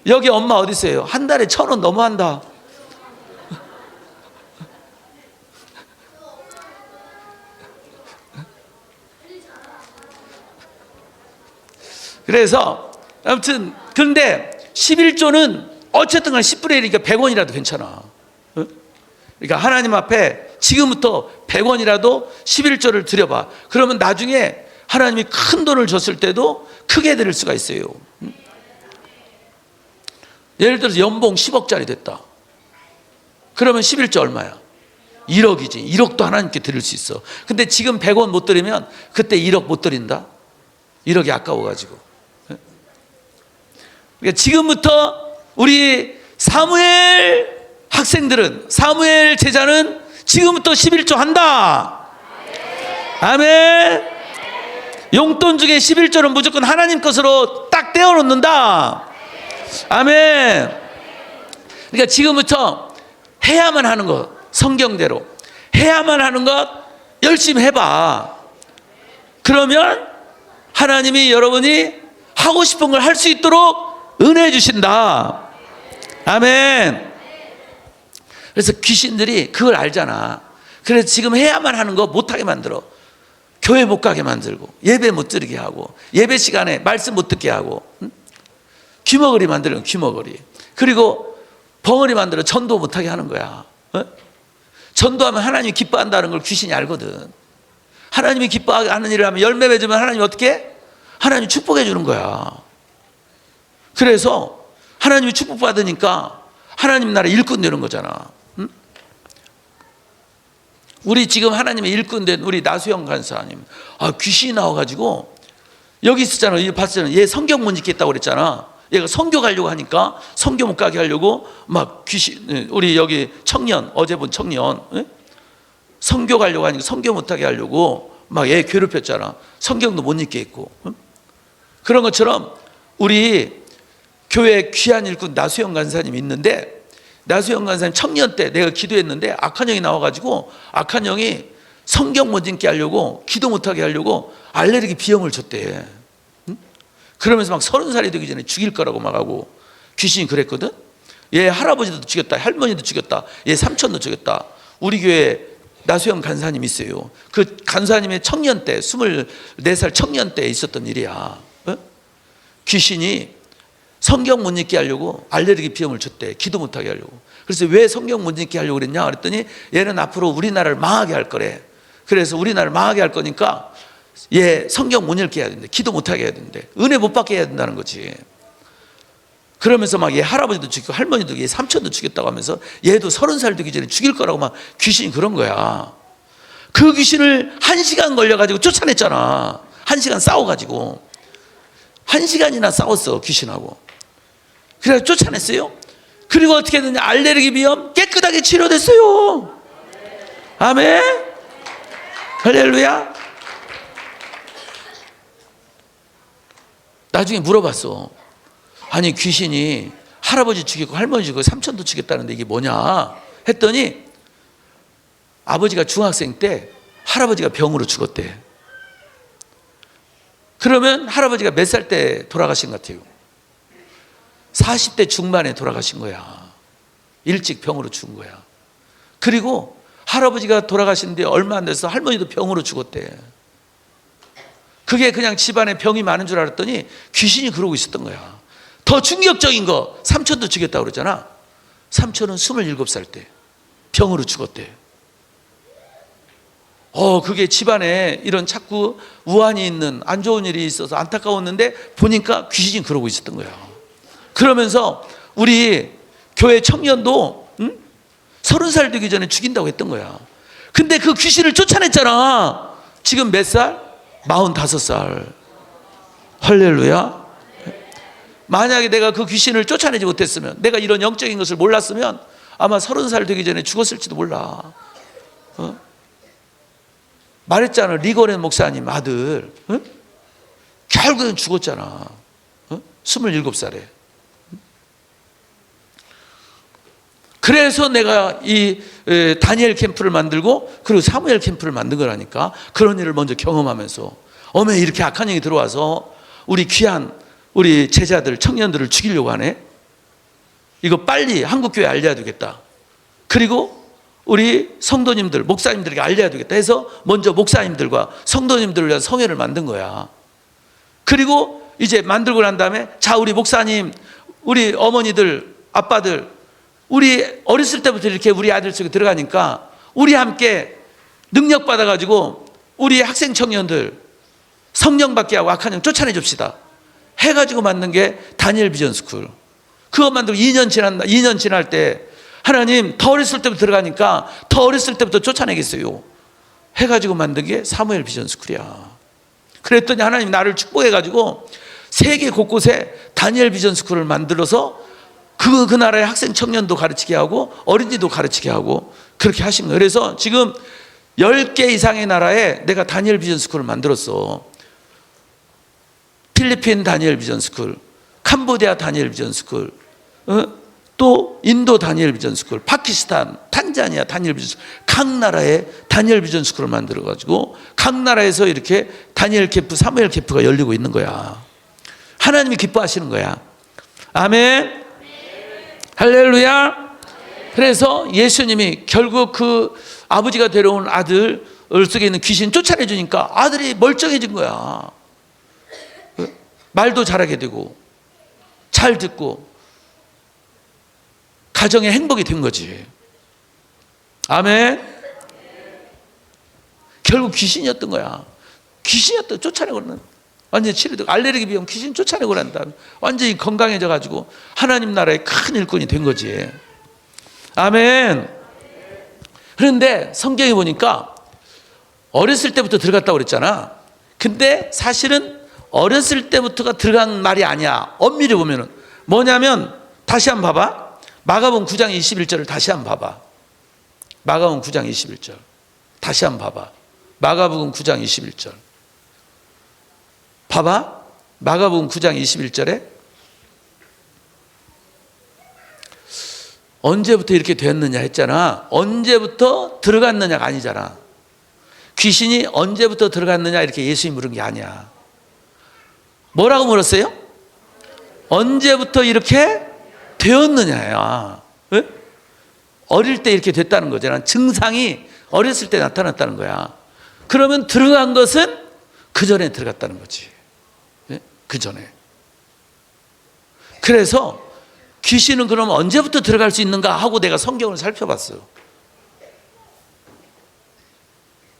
여기 엄마 어디 있어요? 한 달에 1,000원 너무한다. 그래서 아무튼 그런데 11조는 어쨌든 간 10분의 1이니까 100원이라도 괜찮아. 어? 그러니까 하나님 앞에 지금부터 100원이라도 11조를 드려봐. 그러면 나중에 하나님이 큰 돈을 줬을 때도 크게 드릴 수가 있어요. 예를 들어서 연봉 10억짜리 됐다. 그러면 11조 얼마야? 1억이지. 1억도 하나님께 드릴 수 있어. 근데 지금 100원 못 드리면 그때 1억 못 드린다? 1억이 아까워가지고. 그러니까 지금부터 우리 사무엘 학생들은, 사무엘 제자는 지금부터 11조 한다. 아멘. 용돈 중에 11조는 무조건 하나님 것으로 딱 떼어놓는다. 아멘. 그러니까 지금부터 해야만 하는 것, 성경대로 해야만 하는 것 열심히 해봐. 그러면 하나님이 여러분이 하고 싶은 걸 할 수 있도록 은혜 주신다. 아멘. 그래서 귀신들이 그걸 알잖아. 그래서 지금 해야만 하는 거 못하게 만들어. 교회 못 가게 만들고, 예배 못 드리게 하고, 예배 시간에 말씀 못 듣게 하고, 귀머거리 만들면 귀머거리. 그리고 벙어리 만들어 전도 못하게 하는 거야. 전도하면 하나님이 기뻐한다는 걸 귀신이 알거든. 하나님이 기뻐하는 일을 하면 열매 맺으면 하나님이 어떻게 해? 하나님이 축복해 주는 거야. 그래서 하나님이 축복받으니까 하나님 나라 일꾼 되는 거잖아. 우리 지금 하나님의 일꾼 된 우리 나수영 간사님, 귀신이 나와가지고 여기 있었잖아. 이 봤잖아. 얘 성경 못 읽겠다고 그랬잖아. 얘가 선교 가려고 하니까 선교 못 가게 하려고 막 귀신, 우리 여기 청년, 어제 본 청년, 선교 가려고 하니까 선교 못하게 하려고 막 얘 괴롭혔잖아. 성경도 못 읽게 했고. 그런 것처럼 우리 교회 귀한 일꾼 나수영 간사님이 있는데, 나수영 간사님 청년 때 내가 기도했는데 악한 영이 나와가지고 악한 영이 성경 못 읽게 하려고, 기도 못하게 하려고 알레르기 비염을 줬대. 그러면서 막 30살이 되기 전에 죽일 거라고 막 하고, 귀신이 그랬거든. 얘 할아버지도 죽였다, 할머니도 죽였다, 얘 삼촌도 죽였다. 우리 교회 나수영 간사님 있어요. 그 간사님의 청년 때, 24살 청년 때 있었던 일이야. 귀신이 성경 못 읽게 하려고 알레르기 비염을 줬대. 기도 못하게 하려고. 그래서 왜 성경 못 읽게 하려고 그랬냐 그랬더니 얘는 앞으로 우리나라를 망하게 할 거래. 그래서 우리나라를 망하게 할 거니까 얘 성경 못 읽게 해야 된대. 기도 못하게 해야 된대. 은혜 못 받게 해야 된다는 거지. 그러면서 막 얘 할아버지도 죽이고 할머니도, 얘 삼촌도 죽였다고 하면서 얘도 30살 되기 전에 죽일 거라고 막 귀신이 그런 거야. 그 귀신을 1시간 걸려가지고 쫓아냈잖아. 1시간 싸워가지고 1시간이나 싸웠어, 귀신하고. 그래서 쫓아냈어요. 그리고 어떻게 했느냐, 알레르기 비염 깨끗하게 치료됐어요. 아멘. 할렐루야. 나중에 물어봤어. 아니 귀신이 할아버지 죽이고 할머니 죽이고 삼촌도 죽였다는데 이게 뭐냐 했더니 아버지가 중학생 때 할아버지가 병으로 죽었대. 그러면 할아버지가 몇 살 때 돌아가신 것 같아요? 40대 중반에 돌아가신 거야. 일찍 병으로 죽은 거야. 그리고 할아버지가 돌아가신 데 얼마 안 돼서 할머니도 병으로 죽었대. 그게 그냥 집안에 병이 많은 줄 알았더니 귀신이 그러고 있었던 거야. 더 충격적인 거, 삼촌도 죽였다고 그러잖아. 삼촌은 27살 때 병으로 죽었대. 그게 집안에 이런 자꾸 우환이 있는 안 좋은 일이 있어서 안타까웠는데 보니까 귀신이 그러고 있었던 거야. 그러면서 우리 교회 청년도 30살 되기 전에 죽인다고 했던 거야. 근데 그 귀신을 쫓아냈잖아. 지금 몇 살? 45살. 할렐루야. 만약에 내가 그 귀신을 쫓아내지 못했으면, 내가 이런 영적인 것을 몰랐으면 아마 30살 되기 전에 죽었을지도 몰라. 말했잖아. 리거렌 목사님 아들 결국엔 죽었잖아. 27살에. 그래서 내가 이 다니엘 캠프를 만들고 그리고 사무엘 캠프를 만든 거라니까. 그런 일을 먼저 경험하면서 어메 이렇게 악한 영이 들어와서 우리 귀한 우리 제자들 청년들을 죽이려고 하네. 이거 빨리 한국교회에 알려야 되겠다. 그리고 우리 성도님들 목사님들에게 알려야 되겠다 해서 먼저 목사님들과 성도님들을 위한 성회를 만든 거야. 그리고 이제 만들고 난 다음에 자, 우리 목사님, 우리 어머니들, 아빠들, 우리 어렸을 때부터 이렇게 우리 아들 속에 들어가니까 우리 함께 능력 받아가지고 우리 학생 청년들 성령 받게 하고 악한 영 쫓아내 줍시다 해가지고 만든 게 다니엘 비전 스쿨. 그거 만들고 2년 지날 때 하나님 더 어렸을 때부터 들어가니까 더 어렸을 때부터 쫓아내겠어요 해가지고 만든 게 사무엘 비전 스쿨이야. 그랬더니 하나님 나를 축복해가지고 세계 곳곳에 다니엘 비전 스쿨을 만들어서 그 나라의 학생 청년도 가르치게 하고 어린이도 가르치게 하고 그렇게 하신 거예요. 그래서 지금 10개 이상의 나라에 내가 다니엘 비전 스쿨을 만들었어. 필리핀 다니엘 비전 스쿨, 캄보디아 다니엘 비전 스쿨, 또 인도 다니엘 비전 스쿨, 파키스탄, 탄자니아 다니엘 비전 스쿨, 각 나라에 다니엘 비전 스쿨을 만들어 가지고 각 나라에서 이렇게 다니엘 캠프, 사무엘 캠프가 열리고 있는 거야. 하나님이 기뻐하시는 거야. 아멘. 할렐루야. 그래서 예수님이 결국 그 아버지가 데려온 아들 속에 있는 귀신 쫓아내 주니까 아들이 멀쩡해진 거야. 말도 잘하게 되고 잘 듣고 가정의 행복이 된 거지. 아멘. 결국 귀신이었던 거야. 귀신이었던, 쫓아내고는 완전히 치료되고, 알레르기 비염 귀신 쫓아내고 난 다음에 완전히 건강해져 가지고 하나님 나라의 큰 일꾼이 된 거지. 아멘. 그런데 성경에 보니까 어렸을 때부터 들어갔다고 그랬잖아. 근데 사실은 어렸을 때부터가 들어간 말이 아니야. 엄밀히 보면은 뭐냐면, 다시 한번 봐봐. 마가복음 9장 21절을 다시 한번 봐봐. 마가복음 9장 21절 다시 한번 봐봐. 마가복음 9장 21절 봐봐. 마가복음 9장 21절에 언제부터 이렇게 됐느냐 했잖아. 언제부터 들어갔느냐가 아니잖아. 귀신이 언제부터 들어갔느냐 이렇게 예수님이 물은 게 아니야. 뭐라고 물었어요? 언제부터 이렇게 되었느냐야. 왜? 어릴 때 이렇게 됐다는 거잖아. 증상이 어렸을 때 나타났다는 거야. 그러면 들어간 것은 그 전에 들어갔다는 거지. 네? 그 전에. 그래서 귀신은 그럼 언제부터 들어갈 수 있는가 하고 내가 성경을 살펴봤어요.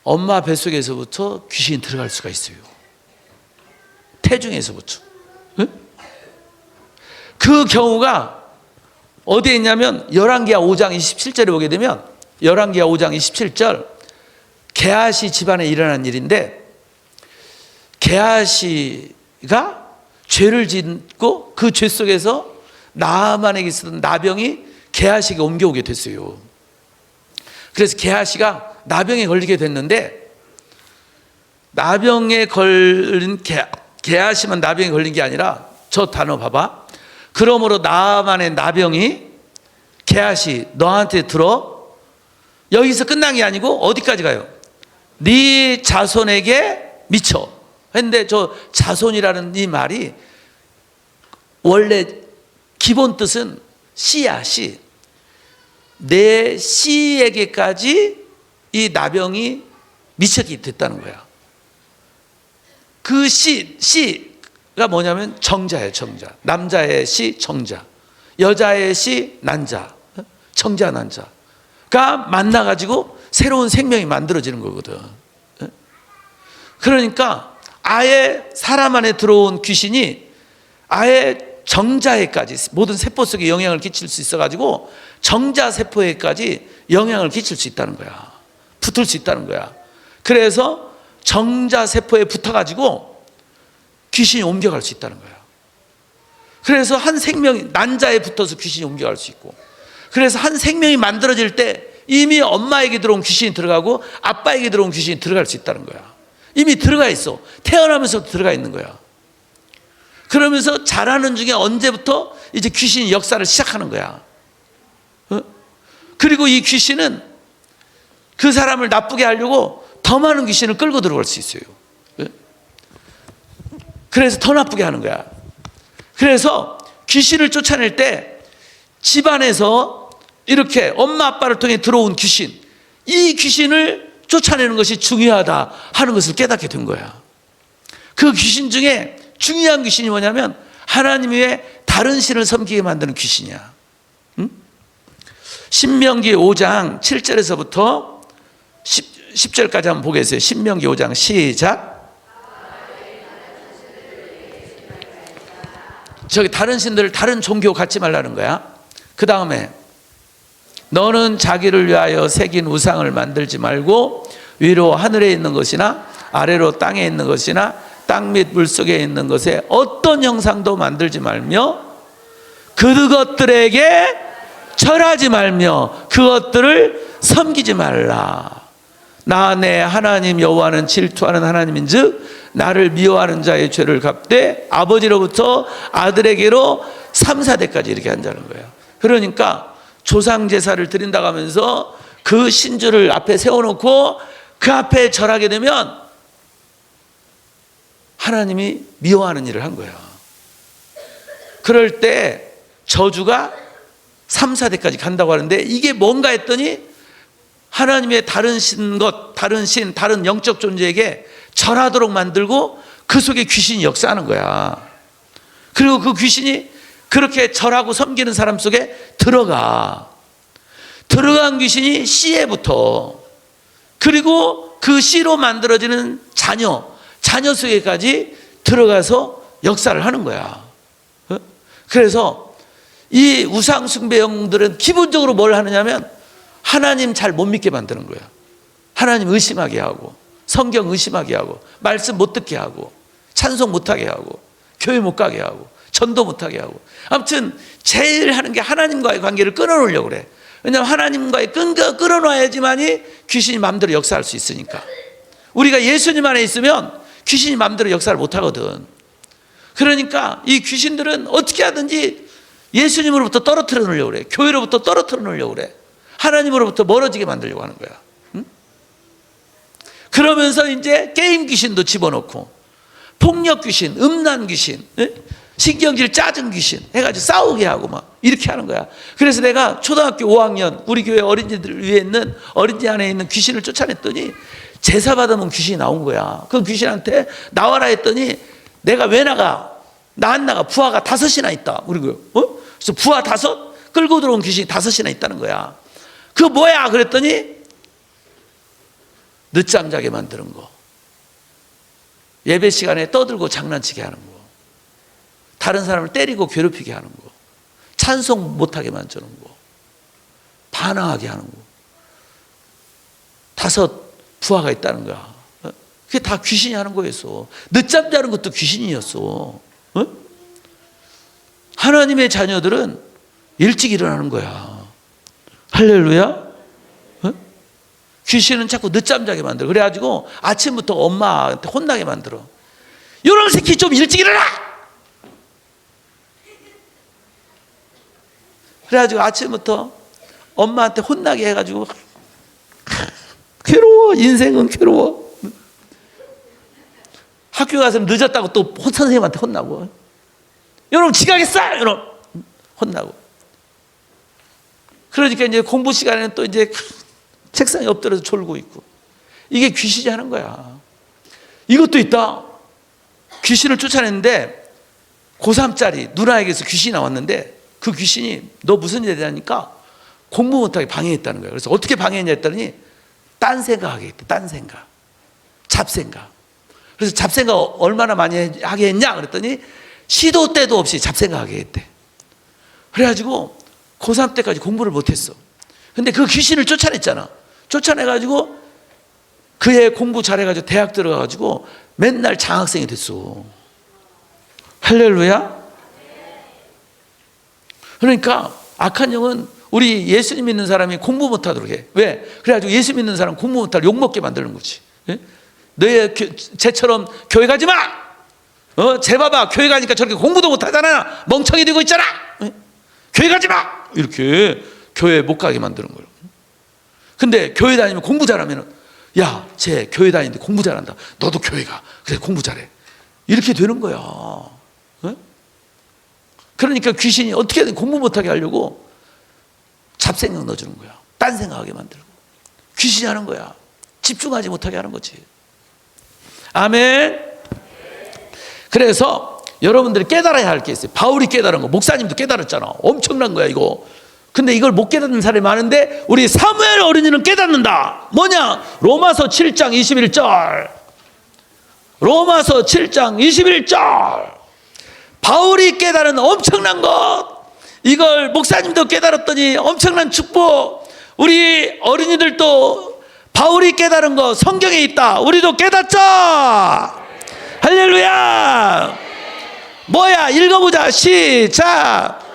엄마 뱃속에서부터 귀신이 들어갈 수가 있어요. 태중에서부터. 네? 그 경우가 어디에 있냐면 열왕기하 5장 27절에 보게 되면, 열왕기하 5장 27절, 게하시 집안에 일어난 일인데, 게하시가 죄를 짓고 그 죄 속에서 나아만에게 있었던 나병이 게하시에게 옮겨오게 됐어요. 그래서 게하시가 나병에 걸리게 됐는데, 나병에 걸린 게하시만 나병에 걸린 게 아니라, 저 단어 봐봐. 그러므로 나만의 나병이 게하시 너한테 들어. 여기서 끝난 게 아니고 어디까지 가요? 네 자손에게 미쳐. 근데 저 자손이라는 이 말이 원래 기본 뜻은 씨야, 씨. 내 씨에게까지 이 나병이 미치게 됐다는 거야. 그 씨가 뭐냐면 정자예요, 정자. 남자의 씨, 정자. 여자의 씨, 난자. 정자, 난자가 만나가지고 새로운 생명이 만들어지는 거거든. 그러니까 아예 사람 안에 들어온 귀신이 아예 정자에까지, 모든 세포 속에 영향을 끼칠 수 있어가지고 정자세포에까지 영향을 끼칠 수 있다는 거야. 붙을 수 있다는 거야. 그래서 정자세포에 붙어가지고 귀신이 옮겨갈 수 있다는 거야. 그래서 한 생명이 난자에 붙어서 귀신이 옮겨갈 수 있고, 그래서 한 생명이 만들어질 때 이미 엄마에게 들어온 귀신이 들어가고 아빠에게 들어온 귀신이 들어갈 수 있다는 거야. 이미 들어가 있어. 태어나면서 들어가 있는 거야. 그러면서 자라는 중에 언제부터 이제 귀신이 역사를 시작하는 거야. 그리고 이 귀신은 그 사람을 나쁘게 하려고 더 많은 귀신을 끌고 들어갈 수 있어요. 그래서 더 나쁘게 하는 거야. 그래서 귀신을 쫓아낼 때 집안에서 이렇게 엄마 아빠를 통해 들어온 귀신, 이 귀신을 쫓아내는 것이 중요하다 하는 것을 깨닫게 된 거야. 그 귀신 중에 중요한 귀신이 뭐냐면 하나님 외에 다른 신을 섬기게 만드는 귀신이야. 신명기 5장 7절에서부터 10절까지 한번 보겠어요. 신명기 5장 시작. 저기 다른 신들을 다른 종교 갖지 말라는 거야. 그 다음에 너는 자기를 위하여 새긴 우상을 만들지 말고 위로 하늘에 있는 것이나 아래로 땅에 있는 것이나 땅 및 물속에 있는 것에 어떤 형상도 만들지 말며 그것들에게 절하지 말며 그것들을 섬기지 말라. 나 내 하나님 여호와는 질투하는 하나님인즉 나를 미워하는 자의 죄를 갚되 아버지로부터 아들에게로 3, 4대까지 이렇게 한다는 거예요. 그러니까 조상 제사를 드린다고 하면서 그 신주를 앞에 세워놓고 그 앞에 절하게 되면 하나님이 미워하는 일을 한 거예요. 그럴 때 저주가 3, 4대까지 간다고 하는데 이게 뭔가 했더니 하나님의 다른 신것, 다른 신, 다른 영적 존재에게 절하도록 만들고 그 속에 귀신이 역사하는 거야. 그리고 그 귀신이 그렇게 절하고 섬기는 사람 속에 들어간 귀신이 씨에 붙어. 그리고 그 씨로 만들어지는 자녀 속에까지 들어가서 역사를 하는 거야. 그래서 이 우상 숭배형들은 기본적으로 뭘 하느냐면 하나님 잘 못 믿게 만드는 거야. 하나님 의심하게 하고 성경 의심하게 하고 말씀 못 듣게 하고 찬송 못하게 하고 교회 못 가게 하고 전도 못하게 하고, 아무튼 제일 하는 게 하나님과의 관계를 끊어놓으려고 그래. 왜냐하면 하나님과의 끈가 끊어놔야지만이 귀신이 마음대로 역사할 수 있으니까. 우리가 예수님 안에 있으면 귀신이 마음대로 역사를 못하거든. 그러니까 이 귀신들은 어떻게 하든지 예수님으로부터 떨어뜨려 놓으려고 그래. 교회로부터 떨어뜨려 놓으려고 그래. 하나님으로부터 멀어지게 만들려고 하는 거야. 응? 그러면서 이제 게임 귀신도 집어넣고 폭력 귀신, 음란 귀신, 신경질 짜증 귀신 해가지고 싸우게 하고 막 이렇게 하는 거야. 그래서 내가 초등학교 5학년 우리 교회 어린이들 위에 있는 어린이 안에 있는 귀신을 쫓아냈더니 제사 받으면 귀신이 나온 거야. 그 귀신한테 나와라 했더니 내가 왜 나가? 나 안 나가. 부하가 5이나 있다. 우리 교회. 그래서 부하 5 끌고 들어온 귀신이 5이나 있다는 거야. 그거 뭐야? 그랬더니 늦잠 자게 만드는 거, 예배 시간에 떠들고 장난치게 하는 거, 다른 사람을 때리고 괴롭히게 하는 거, 찬송 못하게 만드는 거, 반항하게 하는 거. 5 부하가 있다는 거야. 그게 다 귀신이 하는 거였어. 늦잠 자는 것도 귀신이었어. 하나님의 자녀들은 일찍 일어나는 거야. 할렐루야. 귀신은 자꾸 늦잠 자게 만들어. 그래가지고 아침부터 엄마한테 혼나게 만들어. 이런 새끼 좀 일찍 일어나! 그래가지고 아침부터 엄마한테 혼나게 해가지고 괴로워. 인생은 괴로워. 학교 가서 늦었다고 또 선생님한테 혼나고, 여러분 지각했어! 여러분 혼나고. 그러니까 이제 공부 시간에는 또 이제 책상에 엎드려서 졸고 있고. 이게 귀신이 하는 거야. 이것도 있다. 귀신을 쫓아냈는데 고3짜리 누나에게서 귀신이 나왔는데 그 귀신이 너 무슨 일이 하니까 공부 못하게 방해했다는 거야. 그래서 어떻게 방해했냐 했더니 딴 생각하게 했대. 딴 생각, 잡생각. 그래서 잡생각 얼마나 많이 하게 했냐 그랬더니 시도 때도 없이 잡생각하게 했대. 그래가지고 고3 때까지 공부를 못했어. 근데 그 귀신을 쫓아냈잖아. 쫓아내가지고 그 애 공부 잘해가지고 대학 들어가가지고 맨날 장학생이 됐어. 할렐루야. 그러니까 악한 영은 우리 예수님 믿는 사람이 공부 못하도록 해. 왜? 그래가지고 예수 믿는 사람 공부 못하도록 욕먹게 만드는 거지. 너희 쟤처럼 교회 가지 마. 쟤 봐봐, 교회 가니까 저렇게 공부도 못하잖아. 멍청이 되고 있잖아. 교회 가지 마. 이렇게 교회 못 가게 만드는 거예요. 근데 교회 다니면 공부 잘하면, 야, 쟤 교회 다니는데 공부 잘한다. 너도 교회 가. 그래, 공부 잘해. 이렇게 되는 거야. 그러니까 귀신이 어떻게든 공부 못하게 하려고 잡생각 넣어주는 거야. 딴 생각하게 만들고. 귀신이 하는 거야. 집중하지 못하게 하는 거지. 아멘. 그래서 여러분들이 깨달아야 할 게 있어요. 바울이 깨달은 거, 목사님도 깨달았잖아. 엄청난 거야 이거. 근데 이걸 못 깨닫는 사람이 많은데 우리 사무엘 어린이는 깨닫는다. 뭐냐? 로마서 7장 21절. 로마서 7장 21절. 바울이 깨달은 엄청난 것, 이걸 목사님도 깨달았더니 엄청난 축복. 우리 어린이들도 바울이 깨달은 거 성경에 있다. 우리도 깨닫자. 할렐루야. 뭐야? 읽어보자. 시작.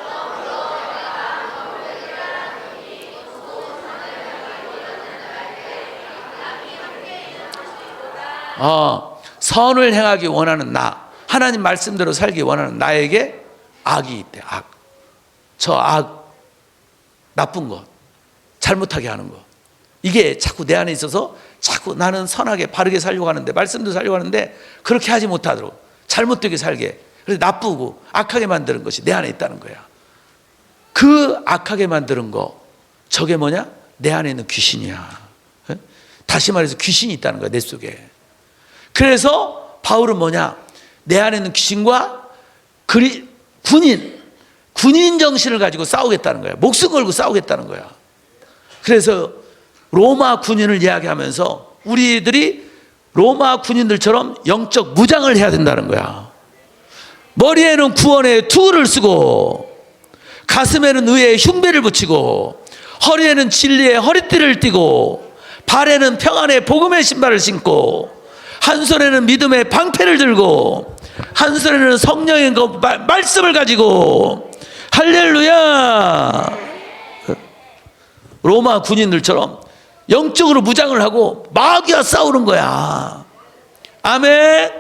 선을 행하기 원하는 나, 하나님 말씀대로 살기 원하는 나에게 악이 있대. 악. 저 악, 나쁜 것, 잘못하게 하는 것, 이게 자꾸 내 안에 있어서 자꾸 나는 선하게 바르게 살려고 하는데, 말씀도 살려고 하는데 그렇게 하지 못하도록 잘못되게 살게, 그래서 나쁘고 악하게 만드는 것이 내 안에 있다는 거야. 그 악하게 만드는 거, 저게 뭐냐? 내 안에 있는 귀신이야. 다시 말해서 귀신이 있다는 거야, 내 속에. 그래서 바울은 뭐냐? 내 안에 있는 귀신과 군인 정신을 가지고 싸우겠다는 거야. 목숨 걸고 싸우겠다는 거야. 그래서 로마 군인을 이야기하면서 우리들이 로마 군인들처럼 영적 무장을 해야 된다는 거야. 머리에는 구원의 투구를 쓰고, 가슴에는 의의 흉배를 붙이고, 허리에는 진리의 허리띠를 띠고, 발에는 평안의 복음의 신발을 신고, 한 손에는 믿음의 방패를 들고, 한 손에는 성령의 말씀을 가지고, 할렐루야. 로마 군인들처럼 영적으로 무장을 하고 마귀와 싸우는 거야. 아멘.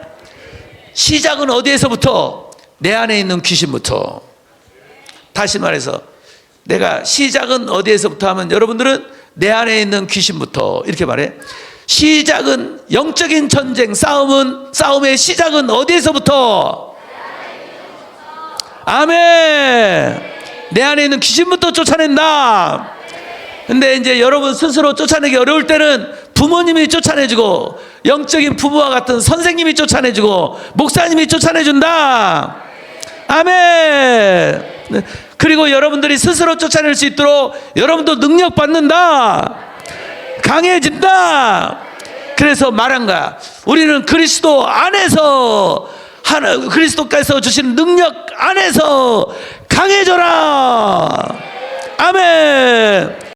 시작은 어디에서부터? 내 안에 있는 귀신부터. 다시 말해서 내가 시작은 어디에서부터 하면, 여러분들은 내 안에 있는 귀신부터 이렇게 말해. 시작은, 영적인 전쟁, 싸움의 시작은 어디에서부터? 아멘. 내 안에 있는 귀신부터 쫓아낸다. 근데 이제 여러분 스스로 쫓아내기 어려울 때는 부모님이 쫓아내주고, 영적인 부부와 같은 선생님이 쫓아내주고, 목사님이 쫓아내준다. 아멘. 그리고 여러분들이 스스로 쫓아낼 수 있도록 여러분도 능력 받는다. 강해진다. 그래서 말한 거야. 우리는 그리스도 안에서, 그리스도께서 주신 능력 안에서 강해져라. 아멘.